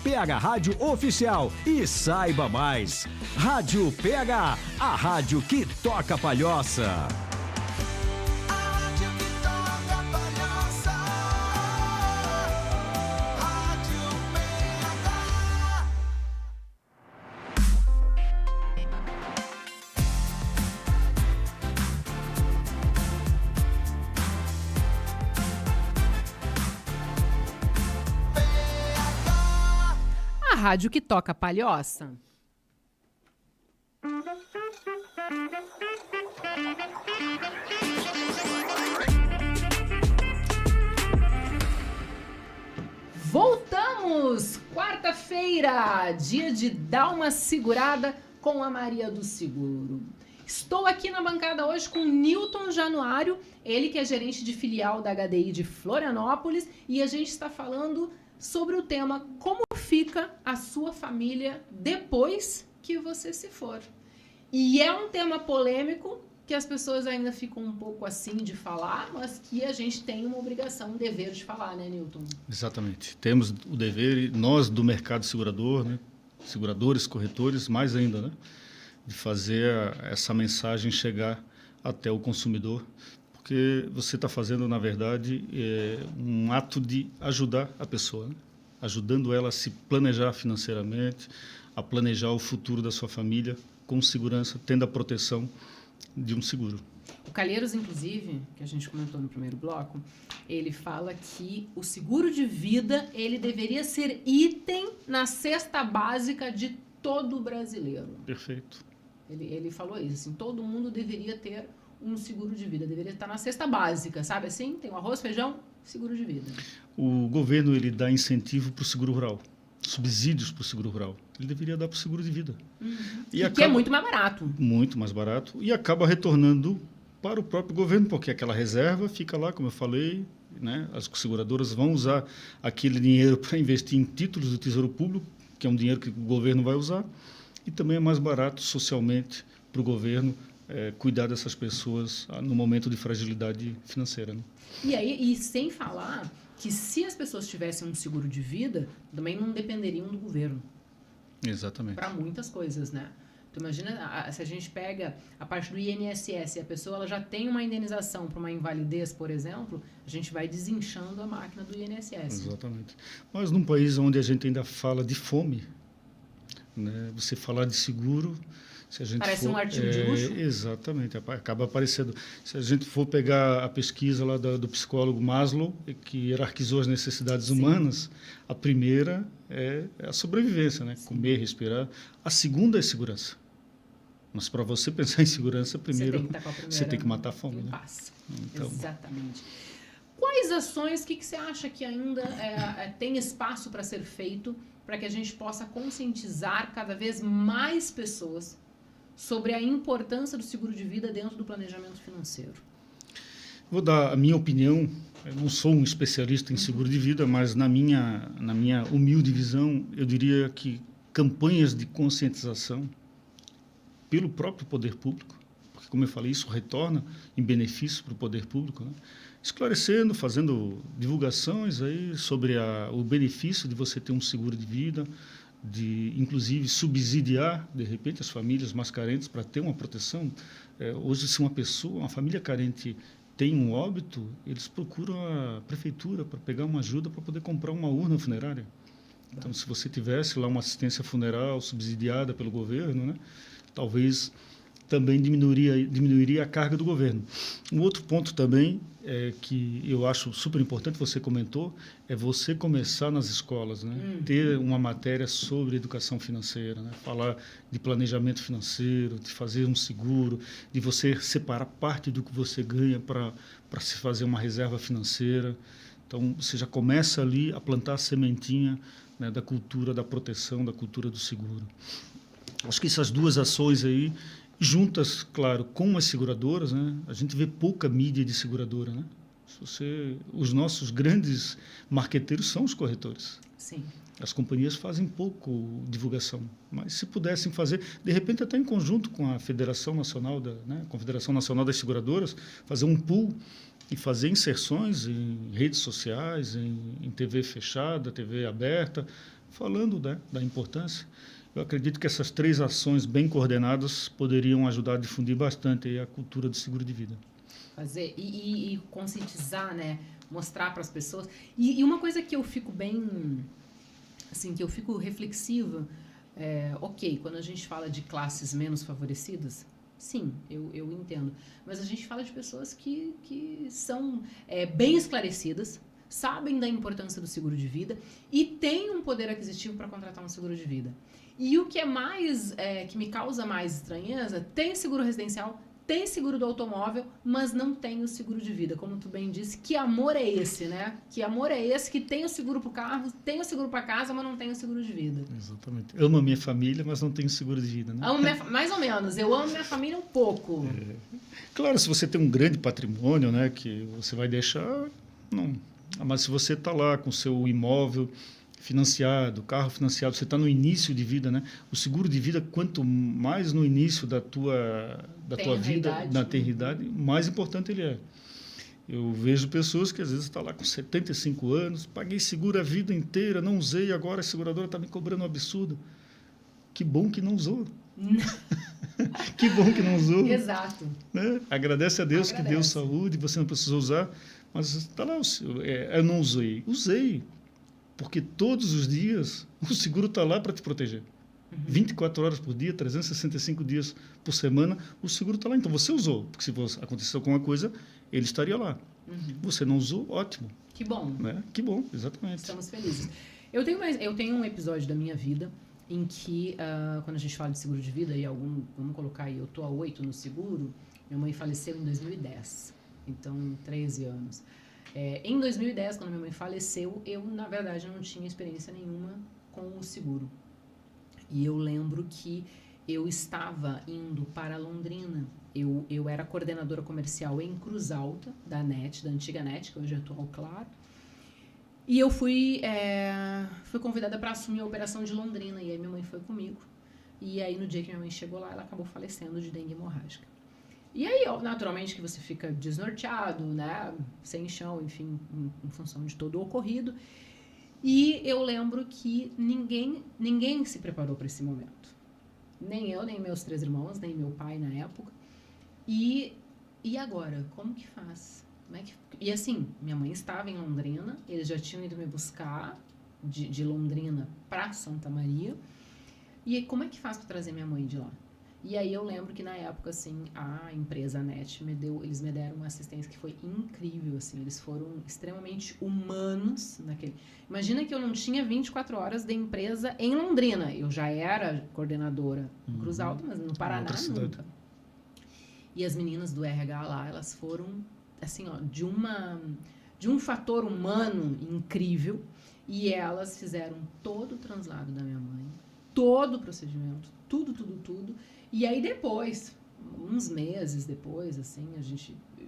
@PHRádioOficial e saiba mais. Rádio PH, a rádio que toca Palhoça. A rádio que toca Palhoça. Voltamos! Quarta-feira, dia de dar uma segurada com a Maria do Seguro. Estou aqui na bancada hoje com Newton Januário, ele que é gerente de filial da HDI de Florianópolis, e a gente está falando sobre o tema como fica a sua família depois que você se for. E é um tema polêmico que as pessoas ainda ficam um pouco assim de falar, mas que a gente tem uma obrigação, um dever de falar, né, Newton? Exatamente. Temos o dever, e nós do mercado segurador, né, seguradores, corretores, mais ainda, né, de fazer essa mensagem chegar até o consumidor, porque você está fazendo, na verdade, um ato de ajudar a pessoa, né? Ajudando ela a se planejar financeiramente, a planejar o futuro da sua família com segurança, tendo a proteção de um seguro. O Calheiros, inclusive, que a gente comentou no primeiro bloco, ele fala que o seguro de vida ele deveria ser item na cesta básica de todo brasileiro. Perfeito. Ele falou isso, assim, todo mundo deveria ter um seguro de vida, deveria estar na cesta básica, sabe assim? Tem o arroz, feijão, seguro de vida. O governo ele dá incentivo para o seguro rural, subsídios para o seguro rural. Ele deveria dar para o seguro de vida. Uhum. E que é muito mais barato. Muito mais barato. E acaba retornando para o próprio governo, porque aquela reserva fica lá, como eu falei, né? As seguradoras vão usar aquele dinheiro para investir em títulos do Tesouro Público, que é um dinheiro que o governo vai usar, e também é mais barato socialmente para o governo cuidar dessas pessoas no momento de fragilidade financeira. Né? E sem falar que se as pessoas tivessem um seguro de vida, também não dependeriam do governo. Exatamente. Para muitas coisas, né? Tu imagina, se a gente pega a parte do INSS e a pessoa ela já tem uma indenização para uma invalidez, por exemplo, a gente vai desinchando a máquina do INSS. Exatamente. Mas num país onde a gente ainda fala de fome, né, você falar de seguro... Parece um artigo de luxo? Exatamente, acaba aparecendo. Se a gente for pegar a pesquisa lá do psicólogo Maslow, que hierarquizou as necessidades humanas, a primeira é a sobrevivência, né? Comer, respirar. A segunda é segurança. Mas para você pensar em segurança, primeiro você tem que matar a fome. Né? Então, exatamente. Quais ações, o que você acha que ainda tem espaço para ser feito para que a gente possa conscientizar cada vez mais pessoas sobre a importância do seguro de vida dentro do planejamento financeiro? Vou dar a minha opinião. Eu não sou um especialista em seguro de vida, mas na minha humilde visão, eu diria que campanhas de conscientização pelo próprio poder público, porque, como eu falei, isso retorna em benefício para o poder público, né? Esclarecendo, fazendo divulgações aí sobre o benefício de você ter um seguro de vida, de, inclusive, subsidiar, de repente, as famílias mais carentes para ter uma proteção. Hoje, se uma família carente tem um óbito, eles procuram a prefeitura para pegar uma ajuda para poder comprar uma urna funerária. Então, se você tivesse lá uma assistência funeral subsidiada pelo governo, né, talvez também diminuiria a carga do governo. Um outro ponto também que eu acho super importante, você comentou, é você começar nas escolas, né? Ter uma matéria sobre educação financeira, né? Falar de planejamento financeiro, de fazer um seguro, de você separar parte do que você ganha para se fazer uma reserva financeira. Então, você já começa ali a plantar a sementinha, né, da cultura da proteção, da cultura do seguro. Acho que essas duas ações aí, juntas, claro, com as seguradoras, né? A gente vê pouca mídia de seguradora, né? Os nossos grandes marqueteiros são os corretores. Sim. As companhias fazem pouco divulgação, mas se pudessem fazer, de repente até em conjunto com a Federação Nacional Confederação Nacional das Seguradoras, fazer um pool e fazer inserções em redes sociais, em TV fechada, TV aberta, falando, né, da importância. Eu acredito que essas 3 ações bem coordenadas poderiam ajudar a difundir bastante aí a cultura do seguro de vida. Fazer e conscientizar, né? Mostrar para as pessoas. E uma coisa que eu fico bem, assim, que eu fico reflexiva, ok, quando a gente fala de classes menos favorecidas, sim, eu entendo. Mas a gente fala de pessoas que são bem esclarecidas, sabem da importância do seguro de vida e têm um poder aquisitivo para contratar um seguro de vida. E o que é mais, que me causa mais estranheza, tem seguro residencial, tem seguro do automóvel, mas não tem o seguro de vida. Como tu bem disse, que amor é esse, né? Que amor é esse que tem o seguro para o carro, tem o seguro para casa, mas não tem o seguro de vida. Exatamente. Amo a minha família, mas não tenho seguro de vida, né? Mais ou menos. Eu amo minha família um pouco. Claro, se você tem um grande patrimônio, né, que você vai deixar, não. Mas se você está lá com o seu imóvel financiado, carro financiado, você está no início de vida, né? O seguro de vida, quanto mais no início da tua vida, na tenridade, mais importante ele é. Eu vejo pessoas que às vezes estão lá com 75 anos, paguei seguro a vida inteira, não usei, agora a seguradora está me cobrando um absurdo. Que bom que não usou. Que bom que não usou. Exato. Né? Agradece a Deus que deu saúde, você não precisou usar, mas está lá, eu não usei. Usei. Porque todos os dias o seguro está lá para te proteger. 24 horas por dia, 365 dias por semana, o seguro está lá. Então, você usou, porque se aconteceu alguma coisa, ele estaria lá. Você não usou, ótimo. Que bom. Né? Que bom, exatamente. Estamos felizes. Eu tenho um episódio da minha vida em que, quando a gente fala de seguro de vida, vamos colocar aí, eu estou há 8 no seguro, minha mãe faleceu em 2010. Então, 13 anos. Em 2010, quando minha mãe faleceu, eu, na verdade, não tinha experiência nenhuma com o seguro. E eu lembro que eu estava indo para Londrina. Eu era coordenadora comercial em Cruz Alta, da antiga NET, que hoje é atual Claro. E eu fui convidada para assumir a operação de Londrina. E aí minha mãe foi comigo. E aí, no dia que minha mãe chegou lá, ela acabou falecendo de dengue hemorrágica. E aí, naturalmente, que você fica desnorteado, né? Sem chão, enfim, em função de todo o ocorrido. E eu lembro que ninguém se preparou para esse momento. Nem eu, nem meus 3 irmãos, nem meu pai na época. E agora? Como que faz? E assim, minha mãe estava em Londrina, eles já tinham ido me buscar de Londrina para Santa Maria. E aí, como é que faz para trazer minha mãe de lá? E aí eu lembro que na época, assim, a empresa NET eles me deram uma assistência que foi incrível, assim, eles foram extremamente humanos naquele... Imagina que eu não tinha 24 horas de empresa em Londrina, eu já era coordenadora em Cruz Alta, mas no Paraná nunca. E as meninas do RH lá, elas foram, assim, ó, de um fator humano incrível, e elas fizeram todo o translado da minha mãe, todo o procedimento, tudo. E aí depois, uns meses depois, assim,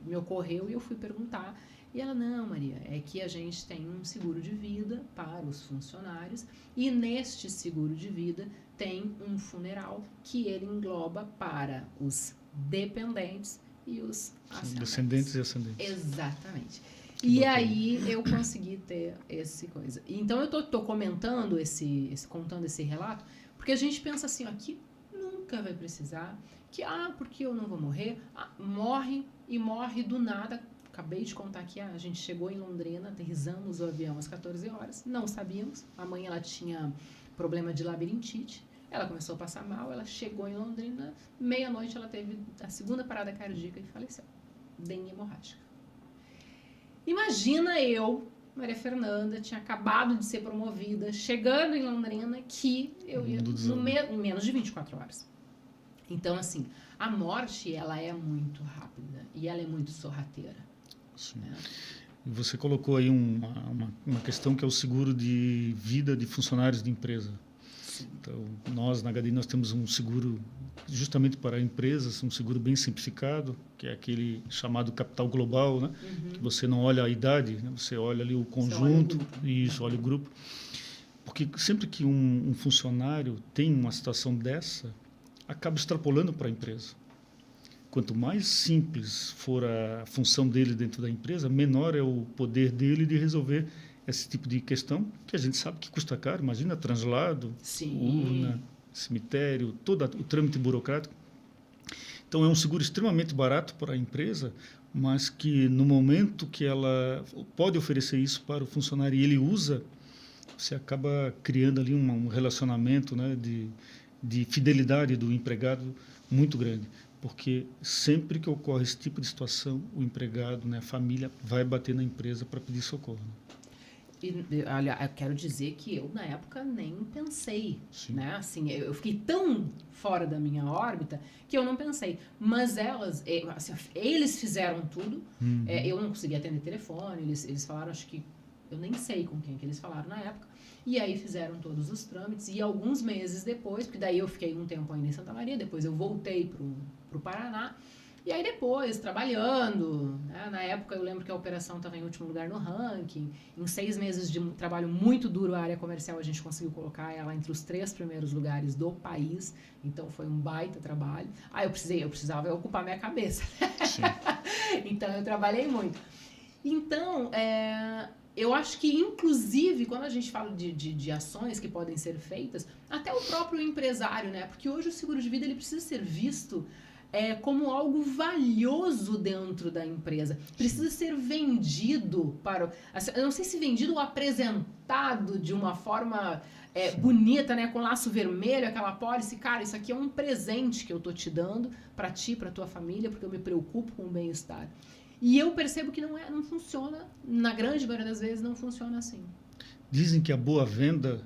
me ocorreu e eu fui perguntar. E ela, não, Maria, é que a gente tem um seguro de vida para os funcionários e neste seguro de vida tem um funeral que ele engloba para os dependentes e os ascendentes. Descendentes e ascendentes. Exatamente. E aí eu consegui ter esse coisa. Então eu tô comentando contando esse relato, porque a gente pensa assim, ó, que nunca vai precisar, porque eu não vou morrer, morre do nada. Acabei de contar que a gente chegou em Londrina, aterrissamos o avião às 14 horas, não sabíamos, a mãe ela tinha problema de labirintite, ela começou a passar mal, ela chegou em Londrina, meia-noite ela teve a segunda parada cardíaca e faleceu, dengue hemorrágica. Imagina eu, Maria Fernanda, tinha acabado de ser promovida, chegando em Londrina, que eu ia em menos de 24 horas. Então, assim, a morte, ela é muito rápida e ela é muito sorrateira. Sim. Você colocou aí uma questão que é o seguro de vida de funcionários de empresa. Sim. Então, nós, na HDI, nós temos um seguro justamente para empresas, um seguro bem simplificado, que é aquele chamado capital global, né? Que você não olha a idade, né? Você olha ali o conjunto, olha o grupo. Porque sempre que um funcionário tem uma situação dessa, acaba extrapolando para a empresa. Quanto mais simples for a função dele dentro da empresa, menor é o poder dele de resolver esse tipo de questão, que a gente sabe que custa caro. Imagina translado, urna, cemitério, todo o trâmite burocrático. Então, é um seguro extremamente barato para a empresa, mas que no momento que ela pode oferecer isso para o funcionário e ele usa, você acaba criando ali um relacionamento, né, de fidelidade do empregado muito grande. Porque sempre que ocorre esse tipo de situação, o empregado, né, a família, vai bater na empresa para pedir socorro. Olha, eu quero dizer que eu, na época, nem pensei, né? Assim, eu fiquei tão fora da minha órbita que eu não pensei. Mas eles fizeram tudo. Eu não conseguia atender telefone. Eles falaram, acho que... Eu nem sei com quem que eles falaram na época. E aí fizeram todos os trâmites. E alguns meses depois, porque daí eu fiquei um tempo ainda em Santa Maria, depois eu voltei pro Paraná. E aí depois, trabalhando, né? Na época eu lembro que a operação estava em último lugar no ranking. Em 6 meses de trabalho muito duro, a área comercial, a gente conseguiu colocar ela entre os 3 primeiros lugares do país. Então foi um baita trabalho. Eu precisava ocupar minha cabeça. Então eu trabalhei muito. Então, eu acho que, inclusive, quando a gente fala de ações que podem ser feitas, até o próprio empresário, né? Porque hoje o seguro de vida ele precisa ser visto como algo valioso dentro da empresa. Precisa ser vendido eu não sei se vendido ou apresentado de uma forma bonita, né? Com laço vermelho, aquela pólice. Cara, isso aqui é um presente que eu tô te dando para ti, para tua família, porque eu me preocupo com o bem-estar. E eu percebo que não funciona, na grande maioria das vezes, não funciona assim. Dizem que a boa venda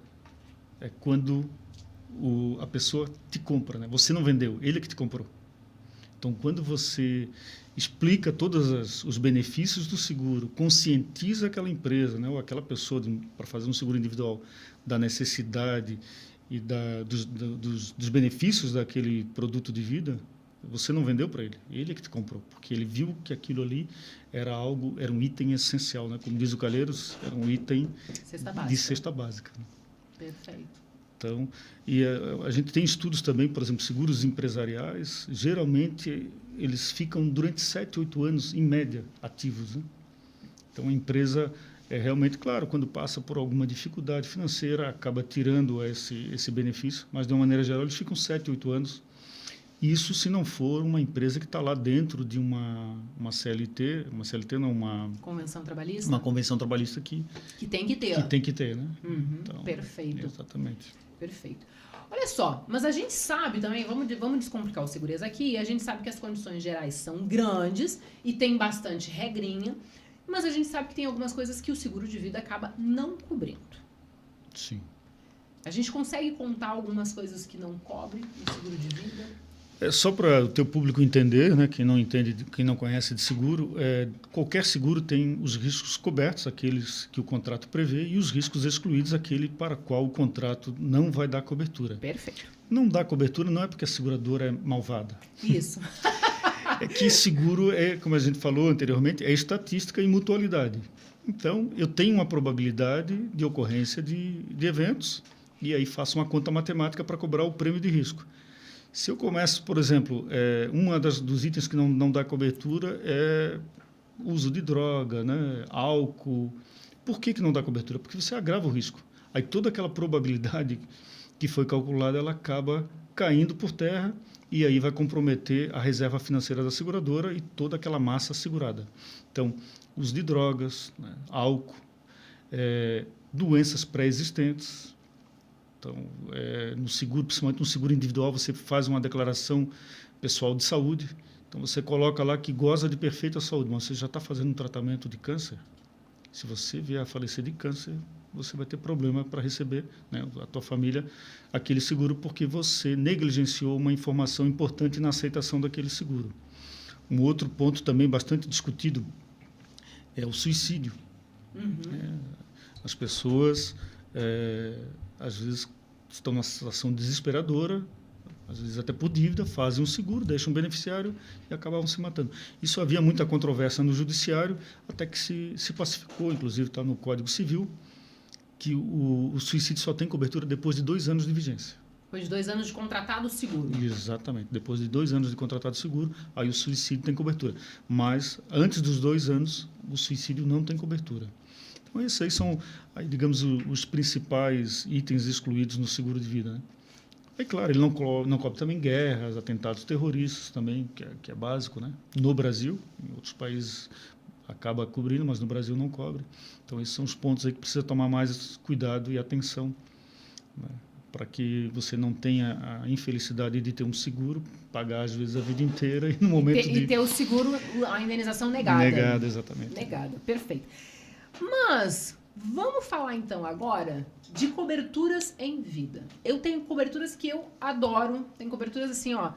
é quando a pessoa te compra, né? Você não vendeu, ele que te comprou. Então, quando você explica todos os benefícios do seguro, conscientiza aquela empresa, né, ou aquela pessoa para fazer um seguro individual da necessidade e dos benefícios daquele produto de vida, você não vendeu para ele, ele é que te comprou, porque ele viu que aquilo ali era um item essencial, né? Como diz o Calheiros, era um item de cesta básica. Né? Perfeito. Então, e a gente tem estudos também, por exemplo, seguros empresariais, geralmente eles ficam durante 7, 8 anos, em média, ativos. Né? Então, a empresa, realmente, claro, quando passa por alguma dificuldade financeira, acaba tirando esse benefício, mas, de uma maneira geral, eles ficam 7, 8 anos. Isso se não for uma empresa que está lá dentro de uma CLT, não, Convenção trabalhista? uma convenção trabalhista que tem que ter. que tem que ter, né? Uhum, Então, perfeito. Exatamente. Perfeito. Olha só, mas a gente sabe também, vamos descomplicar o segureza aqui, a gente sabe que as condições gerais são grandes e tem bastante regrinha, mas a gente sabe que tem algumas coisas que o seguro de vida acaba não cobrindo. Sim. A gente consegue contar algumas coisas que não cobre no seguro de vida? Só para o teu público entender, né, quem não entende, quem não conhece de seguro, qualquer seguro tem os riscos cobertos, aqueles que o contrato prevê, e os riscos excluídos, aquele para qual o contrato não vai dar cobertura. Perfeito. Não dá cobertura não é porque a seguradora é malvada. Isso. É que seguro como a gente falou anteriormente, é estatística e mutualidade. Então, eu tenho uma probabilidade de ocorrência de eventos e aí faço uma conta matemática para cobrar o prêmio de risco. Se eu começo, por exemplo, dos itens que não dá cobertura é uso de droga, né, álcool. Por que não dá cobertura? Porque você agrava o risco. Aí toda aquela probabilidade que foi calculada, ela acaba caindo por terra e aí vai comprometer a reserva financeira da seguradora e toda aquela massa segurada. Então, uso de drogas, né, álcool, doenças pré-existentes. Então, no seguro, principalmente no seguro individual, você faz uma declaração pessoal de saúde. Então, você coloca lá que goza de perfeita saúde, mas você já está fazendo um tratamento de câncer. Se você vier a falecer de câncer, você vai ter problema para receber, né, a tua família, aquele seguro, porque você negligenciou uma informação importante na aceitação daquele seguro. Um outro ponto também bastante discutido é o suicídio. Uhum. As pessoas... às vezes estão numa situação desesperadora, às vezes até por dívida, fazem um seguro, deixam um beneficiário e acabavam se matando. Isso havia muita controvérsia no judiciário, até que se pacificou, inclusive está no Código Civil, que o suicídio só tem cobertura depois de 2 anos de vigência. Depois de 2 anos de contratado seguro. Exatamente. Depois de 2 anos de contratado seguro, aí o suicídio tem cobertura. Mas antes dos 2 anos, o suicídio não tem cobertura. Então, esses aí são, digamos, os principais itens excluídos no seguro de vida, né? Aí, claro, ele não cobre também guerras, atentados terroristas também, que é básico, né? No Brasil, em outros países acaba cobrindo, mas no Brasil não cobre. Então, esses são os pontos aí que precisa tomar mais cuidado e atenção, né? Para que você não tenha a infelicidade de ter um seguro, pagar às vezes a vida inteira e no momento E ter o seguro, a indenização negada. Negada, exatamente. Negada, perfeito. Mas vamos falar então agora de coberturas em vida. Eu tenho coberturas que eu adoro. Tem coberturas assim, ó.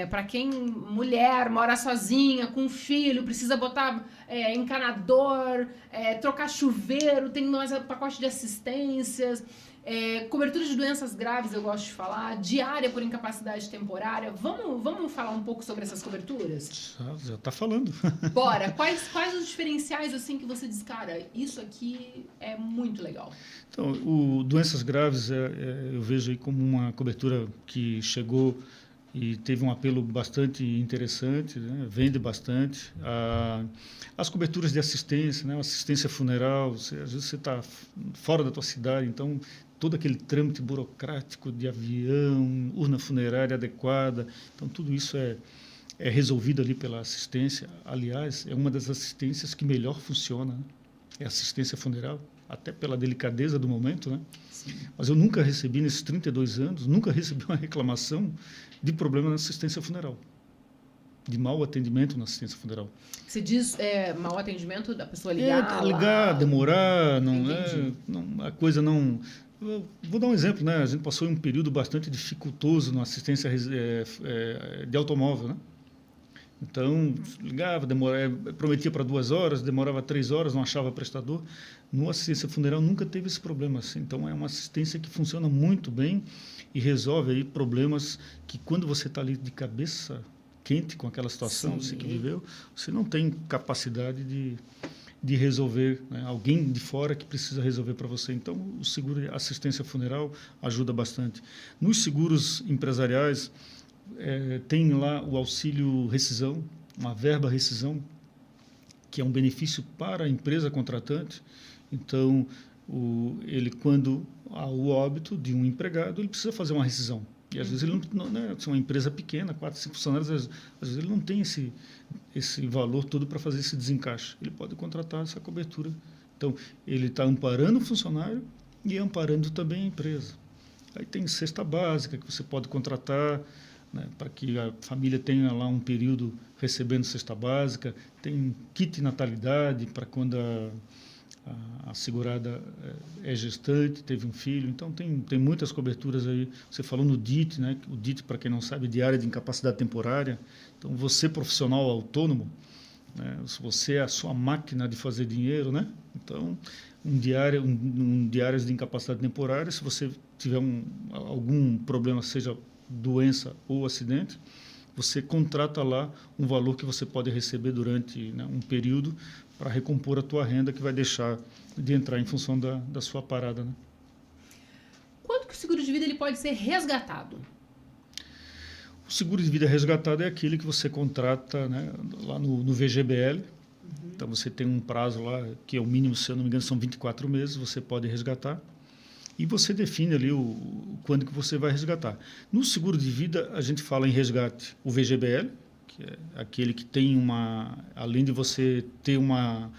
Para quem, mulher, mora sozinha, com filho, precisa botar encanador, trocar chuveiro, tem mais pacote de assistências. Cobertura de doenças graves, eu gosto de falar. Diária por incapacidade temporária. Vamos falar um pouco sobre essas coberturas? Já está falando. Bora. Quais os diferenciais assim que você diz, cara, isso aqui é muito legal? Então, doenças graves eu vejo aí como uma cobertura que chegou e teve um apelo bastante interessante, né? Vende bastante. As coberturas de assistência, né? Assistência funeral, às vezes você está fora da tua cidade, então todo aquele trâmite burocrático de avião, urna funerária adequada, então tudo isso é resolvido ali pela assistência. Aliás, é uma das assistências que melhor funciona, né? É a assistência funeral, até pela delicadeza do momento, né? Sim. Mas eu nunca recebi, nesses 32 anos, nunca recebi uma reclamação de problema na assistência funeral, de mau atendimento na assistência funeral. Você diz mau atendimento da pessoa ligar? Ligar, demorar, a coisa não... Eu vou dar um exemplo, né? A gente passou um período bastante dificultoso na assistência de automóvel, né? Então, ligava, prometia para 2 horas, demorava 3 horas, não achava prestador. No assistência funeral nunca teve esse problema assim. Então, é uma assistência que funciona muito bem e resolve aí problemas que, quando você está ali de cabeça quente com aquela situação, você que viveu, você não tem capacidade de resolver, né? Alguém de fora que precisa resolver para você. Então, o seguro assistência funeral ajuda bastante. Nos seguros empresariais, tem lá o auxílio rescisão, uma verba rescisão, que é um benefício para a empresa contratante Então, ele, quando há o óbito de um empregado, ele precisa fazer uma rescisão. E às vezes ele não, né, se é uma empresa pequena, 4, 5 funcionários, às vezes ele não tem esse valor todo para fazer esse desencaixe. Ele pode contratar essa cobertura. Então, ele está amparando o funcionário e amparando também a empresa. Aí tem cesta básica que você pode contratar, né, para que a família tenha lá um período recebendo cesta básica. Tem kit natalidade para quando a segurada é gestante, teve um filho. Então, tem muitas coberturas aí. Você falou no DIT, né? O DIT, para quem não sabe, Diária de Incapacidade Temporária. Então, você, profissional autônomo, né? Se você é a sua máquina de fazer dinheiro, né? Então, um diário de incapacidade temporária, se você tiver algum problema, seja doença ou acidente, você contrata lá um valor que você pode receber durante, né, um período para recompor a tua renda, que vai deixar de entrar em função da sua parada. Né? Quando que o seguro de vida ele pode ser resgatado? O seguro de vida resgatado é aquele que você contrata, né, lá no VGBL. Então, você tem um prazo lá, que é o mínimo, se eu não me engano, são 24 meses, você pode resgatar. E você define ali quando que você vai resgatar. No seguro de vida, a gente fala em resgate o VGBL, que é aquele que tem além de você ter uma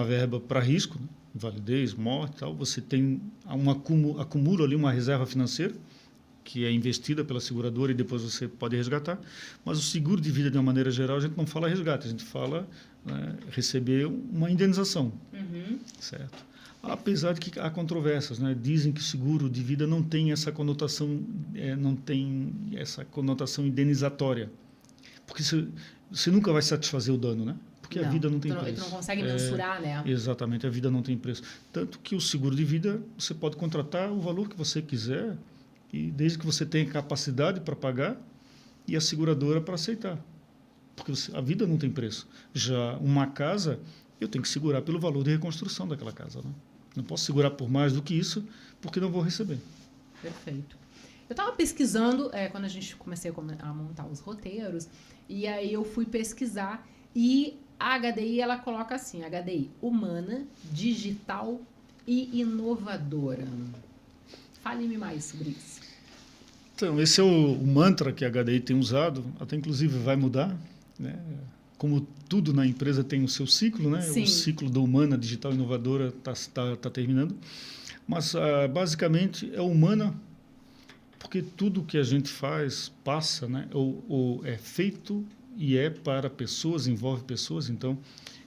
verba para risco, né, invalidez, morte e tal, você tem acumula ali uma reserva financeira, que é investida pela seguradora e depois você pode resgatar. Mas o seguro de vida, de uma maneira geral, a gente não fala resgate, a gente fala, né, receber uma indenização. Certo? Apesar de que há controvérsias, né? Dizem que o seguro de vida não tem essa conotação, indenizatória, porque você nunca vai satisfazer o dano, né? Porque a vida não tem preço. Tu não consegue mensurar, né? Exatamente, a vida não tem preço. Tanto que o seguro de vida, você pode contratar o valor que você quiser, e desde que você tenha capacidade para pagar e a seguradora para aceitar. Porque a vida não tem preço. Já uma casa, eu tenho que segurar pelo valor de reconstrução daquela casa. Né? Não posso segurar por mais do que isso, porque não vou receber. Perfeito. Eu estava pesquisando, quando a gente comecei a montar os roteiros, e aí eu fui pesquisar, e a HDI, ela coloca assim, HDI, humana, digital e inovadora. Fale-me mais sobre isso. Então, esse é o mantra que a HDI tem usado, até inclusive vai mudar, né? Como tudo na empresa tem o seu ciclo, né? Sim. O ciclo da humana, digital e inovadora tá terminando. Mas, basicamente, é humana, porque tudo que a gente faz passa, né? Ou é feito e é para pessoas, envolve pessoas, então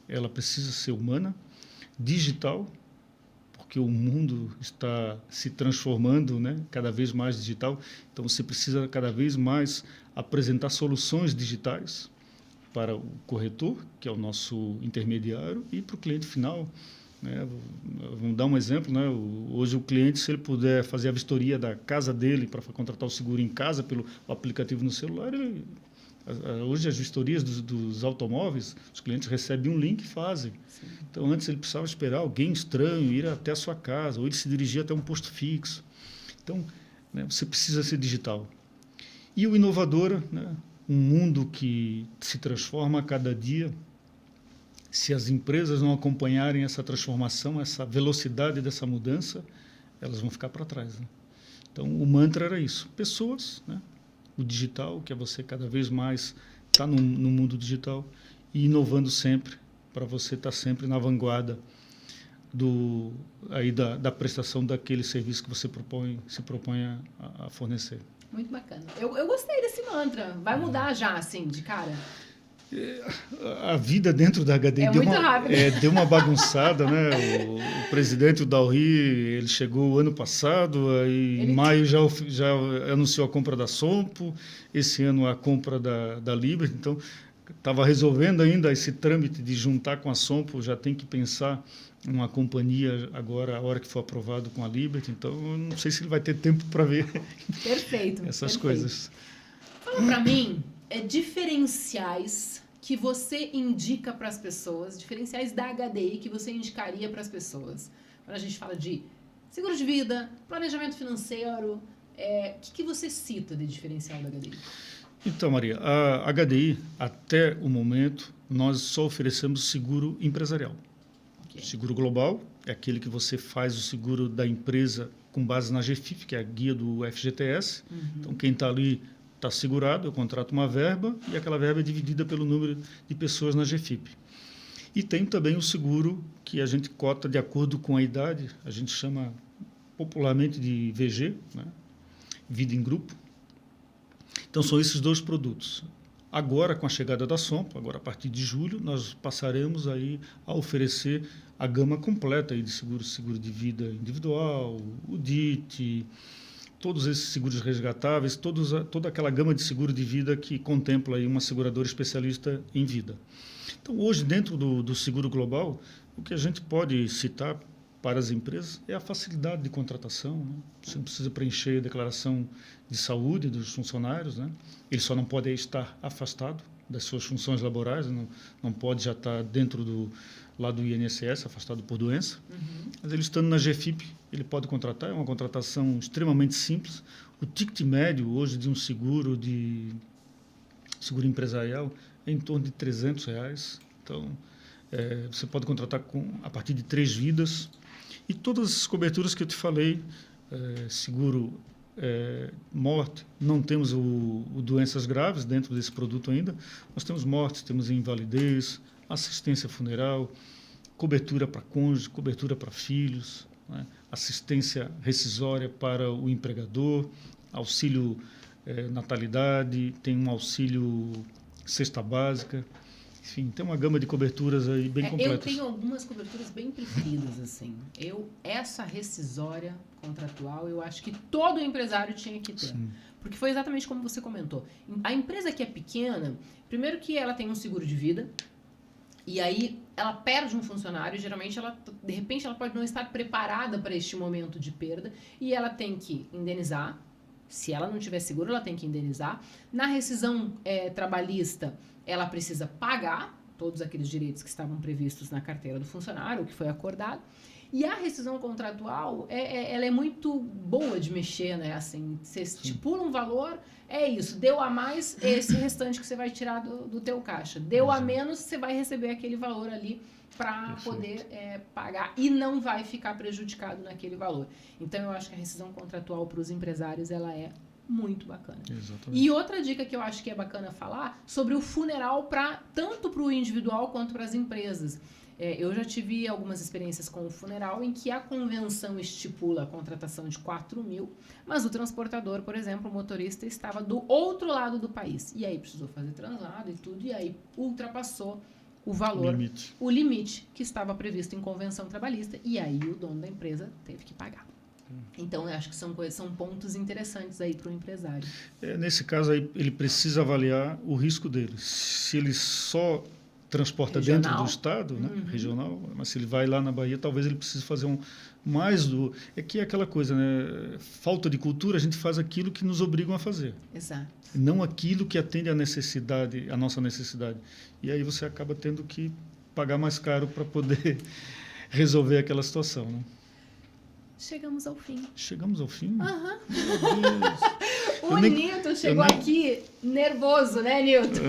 ela precisa ser humana, digital, porque o mundo está se transformando, né, cada vez mais digital. Então, você precisa cada vez mais apresentar soluções digitais para o corretor, que é o nosso intermediário, e para o cliente final. Né? Vamos dar um exemplo. Né? Hoje, o cliente, se ele puder fazer a vistoria da casa dele para contratar o seguro em casa pelo aplicativo no celular, hoje as vistorias dos automóveis, os clientes recebem um link e fazem. Sim. Então, antes ele precisava esperar alguém estranho ir até a sua casa, ou ele se dirigir até um posto fixo. Então, né, você precisa ser digital. E o inovadora, né, um mundo que se transforma a cada dia. Se as empresas não acompanharem essa transformação, essa velocidade dessa mudança, elas vão ficar para trás. Né? Então, o mantra era isso. Pessoas, né? O digital, que é você cada vez mais estar no mundo digital e inovando sempre, para você estar sempre na vanguarda da prestação daquele serviço que você se propõe a fornecer. Muito bacana. Eu gostei desse mantra. Vai mudar já, assim, de cara? A vida dentro da HDI deu uma bagunçada, né? O presidente, o Dauri, ele chegou ano passado, aí em maio já anunciou a compra da Sompo, esse ano a compra da Liberty, então estava resolvendo ainda esse trâmite de juntar com a Sompo, já tem que pensar uma companhia agora, a hora que for aprovado com a Liberty, então eu não sei se ele vai ter tempo para ver essas coisas. Fala para mim, diferenciais que você indica para as pessoas, diferenciais da HDI que você indicaria para as pessoas. Quando a gente fala de seguro de vida, planejamento financeiro, o que você cita de diferencial da HDI? Então, Maria, a HDI, até o momento, nós só oferecemos seguro empresarial. Ok. Seguro global é aquele que você faz o seguro da empresa com base na GFIP, que é a guia do FGTS. Então, quem está ali está segurado, eu contrato uma verba e aquela verba é dividida pelo número de pessoas na GFIP. E tem também o seguro que a gente cota de acordo com a idade, a gente chama popularmente de VG, né? Vida em Grupo. Então, são esses dois produtos. Agora, com a chegada da Sompo, agora a partir de julho, nós passaremos aí a oferecer a gama completa aí de seguros, seguro de vida individual, o DIT, todos esses seguros resgatáveis, toda aquela gama de seguro de vida que contempla aí uma seguradora especialista em vida. Então, hoje, dentro do seguro global, o que a gente pode citar para as empresas é a facilidade de contratação, né? Você não precisa preencher a declaração de saúde dos funcionários, né? Ele só não pode estar afastado das suas funções laborais, não pode já estar dentro lá do INSS, afastado por doença. Mas ele estando na GFIP, ele pode contratar, é uma contratação extremamente simples. O ticket médio hoje de um seguro empresarial é em torno de R$300. Então, você pode contratar a partir de 3 vidas. E todas as coberturas que eu te falei, seguro morte, não temos o doenças graves dentro desse produto ainda. Nós temos mortes, temos invalidez, assistência funeral, cobertura para cônjuge, cobertura para filhos, né? Assistência rescisória para o empregador, auxílio natalidade, tem um auxílio cesta básica. Enfim, tem uma gama de coberturas aí bem completas. Eu tenho algumas coberturas bem preferidas, assim. Essa rescisória contratual, eu acho que todo empresário tinha que ter. Sim. Porque foi exatamente como você comentou. A empresa que é pequena, primeiro que ela tem um seguro de vida, e aí ela perde um funcionário, geralmente de repente ela pode não estar preparada para este momento de perda, e ela tem que indenizar. Se ela não tiver seguro, ela tem que indenizar. Na rescisão trabalhista, ela precisa pagar todos aqueles direitos que estavam previstos na carteira do funcionário, o que foi acordado. E a rescisão contratual, ela é muito boa de mexer, né? Assim, você estipula um valor, é isso. Deu a mais, esse restante que você vai tirar do teu caixa. Deu a menos, você vai receber aquele valor ali para poder pagar e não vai ficar prejudicado naquele valor. Então, eu acho que a rescisão contratual para os empresários, ela é muito bacana. Exatamente. E outra dica que eu acho que é bacana falar sobre o funeral tanto para o individual quanto para as empresas. Eu já tive algumas experiências com o funeral em que a convenção estipula a contratação de 4 mil, mas o transportador, por exemplo, o motorista estava do outro lado do país. E aí precisou fazer translado e tudo, e aí ultrapassou o valor, o limite que estava previsto em convenção trabalhista, e aí o dono da empresa teve que pagar. Então, eu acho que são pontos interessantes aí para o empresário. Nesse caso aí, ele precisa avaliar o risco dele. Se ele só transporta regional, dentro do estado, né, regional, mas se ele vai lá na Bahia, talvez ele precise fazer mais do... É que é aquela coisa, né? Falta de cultura, a gente faz aquilo que nos obrigam a fazer. Exato. Não aquilo que atende a nossa necessidade. E aí você acaba tendo que pagar mais caro para poder resolver aquela situação, né? Chegamos ao fim. Chegamos ao fim? Aham. Meu Deus. O Newton chegou aqui nervoso, né, Newton?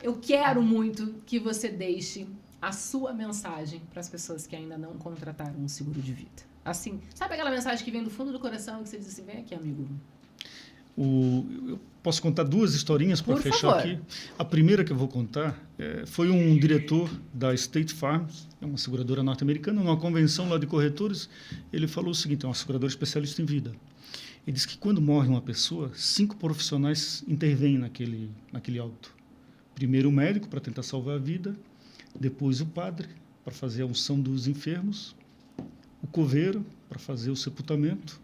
Eu quero muito que você deixe a sua mensagem para as pessoas que ainda não contrataram um seguro de vida. Assim, sabe aquela mensagem que vem do fundo do coração que você diz assim, vem aqui, amigo. Eu posso contar 2 historinhas para fechar favor. aqui. A primeira que eu vou contar foi um diretor da State Farm, é uma seguradora norte-americana, numa convenção lá de corretores. Ele falou o seguinte, é uma seguradora especialista em vida. Ele disse que quando morre uma pessoa, 5 profissionais intervêm naquele auto. Primeiro o médico, para tentar salvar a vida, depois o padre, para fazer a unção dos enfermos, o coveiro, para fazer o sepultamento,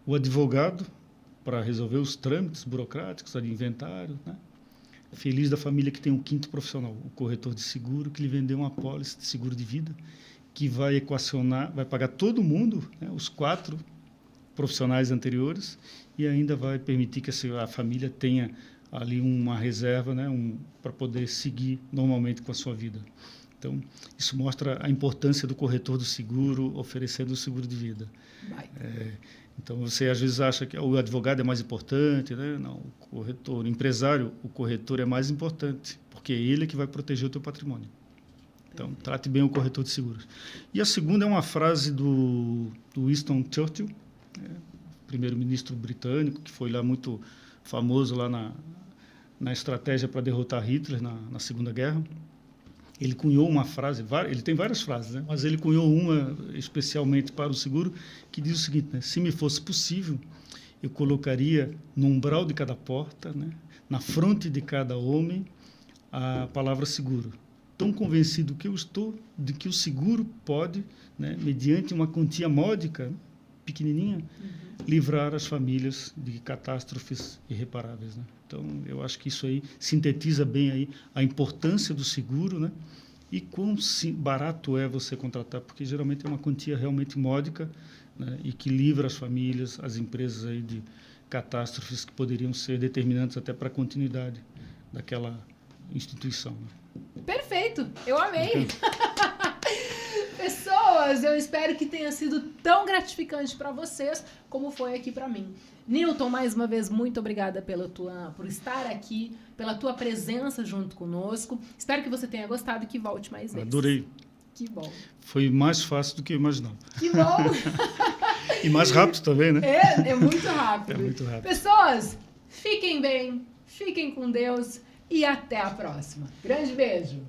o advogado, para resolver os trâmites burocráticos, de inventário, né? Feliz da família que tem um 5º profissional, o corretor de seguro, que lhe vendeu uma apólice de seguro de vida, que vai equacionar, vai pagar todo mundo, né, os 4 profissionais anteriores, e ainda vai permitir que a família tenha ali uma reserva, né, para poder seguir normalmente com a sua vida. Então, isso mostra a importância do corretor do seguro oferecendo o seguro de vida. Então, você às vezes acha que o advogado é mais importante, né? Não, o empresário, o corretor é mais importante, porque porque ele é que vai proteger o teu patrimônio. Então, trate bem o corretor de seguros. E a segunda é uma frase do Winston Churchill, primeiro-ministro britânico, que foi lá muito famoso lá na estratégia para derrotar Hitler na Segunda Guerra. Ele cunhou uma frase, ele tem várias frases, né? Mas ele cunhou uma especialmente para o seguro, que diz o seguinte, né? Se me fosse possível, eu colocaria no umbral de cada porta, né? Na fronte de cada homem, a palavra seguro. Tão convencido que eu estou de que o seguro pode, né, mediante uma quantia módica, pequenininha, livrar as famílias de catástrofes irreparáveis, né? Então, eu acho que isso aí sintetiza bem aí a importância do seguro, né? E quão barato é você contratar, porque geralmente é uma quantia realmente módica, né? E que livra as famílias, as empresas aí de catástrofes que poderiam ser determinantes até para a continuidade daquela instituição, né? Perfeito, eu amei. Pessoas, eu espero que tenha sido tão gratificante para vocês como foi aqui para mim. Newton, mais uma vez, muito obrigada por estar aqui, pela tua presença junto conosco. Espero que você tenha gostado e que volte mais vezes. Adorei. Que bom. Foi mais fácil do que eu imaginava. Que bom. E mais rápido também, né? É muito rápido. É muito rápido. Pessoas, fiquem bem, fiquem com Deus e até a próxima. Grande beijo.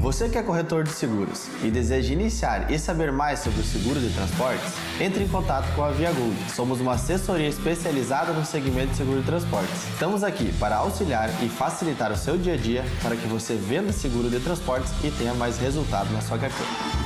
Você que é corretor de seguros e deseja iniciar e saber mais sobre o seguro de transportes, entre em contato com a ViaGold. Somos uma assessoria especializada no segmento de seguro de transportes. Estamos aqui para auxiliar e facilitar o seu dia a dia para que você venda seguro de transportes e tenha mais resultado na sua carteira.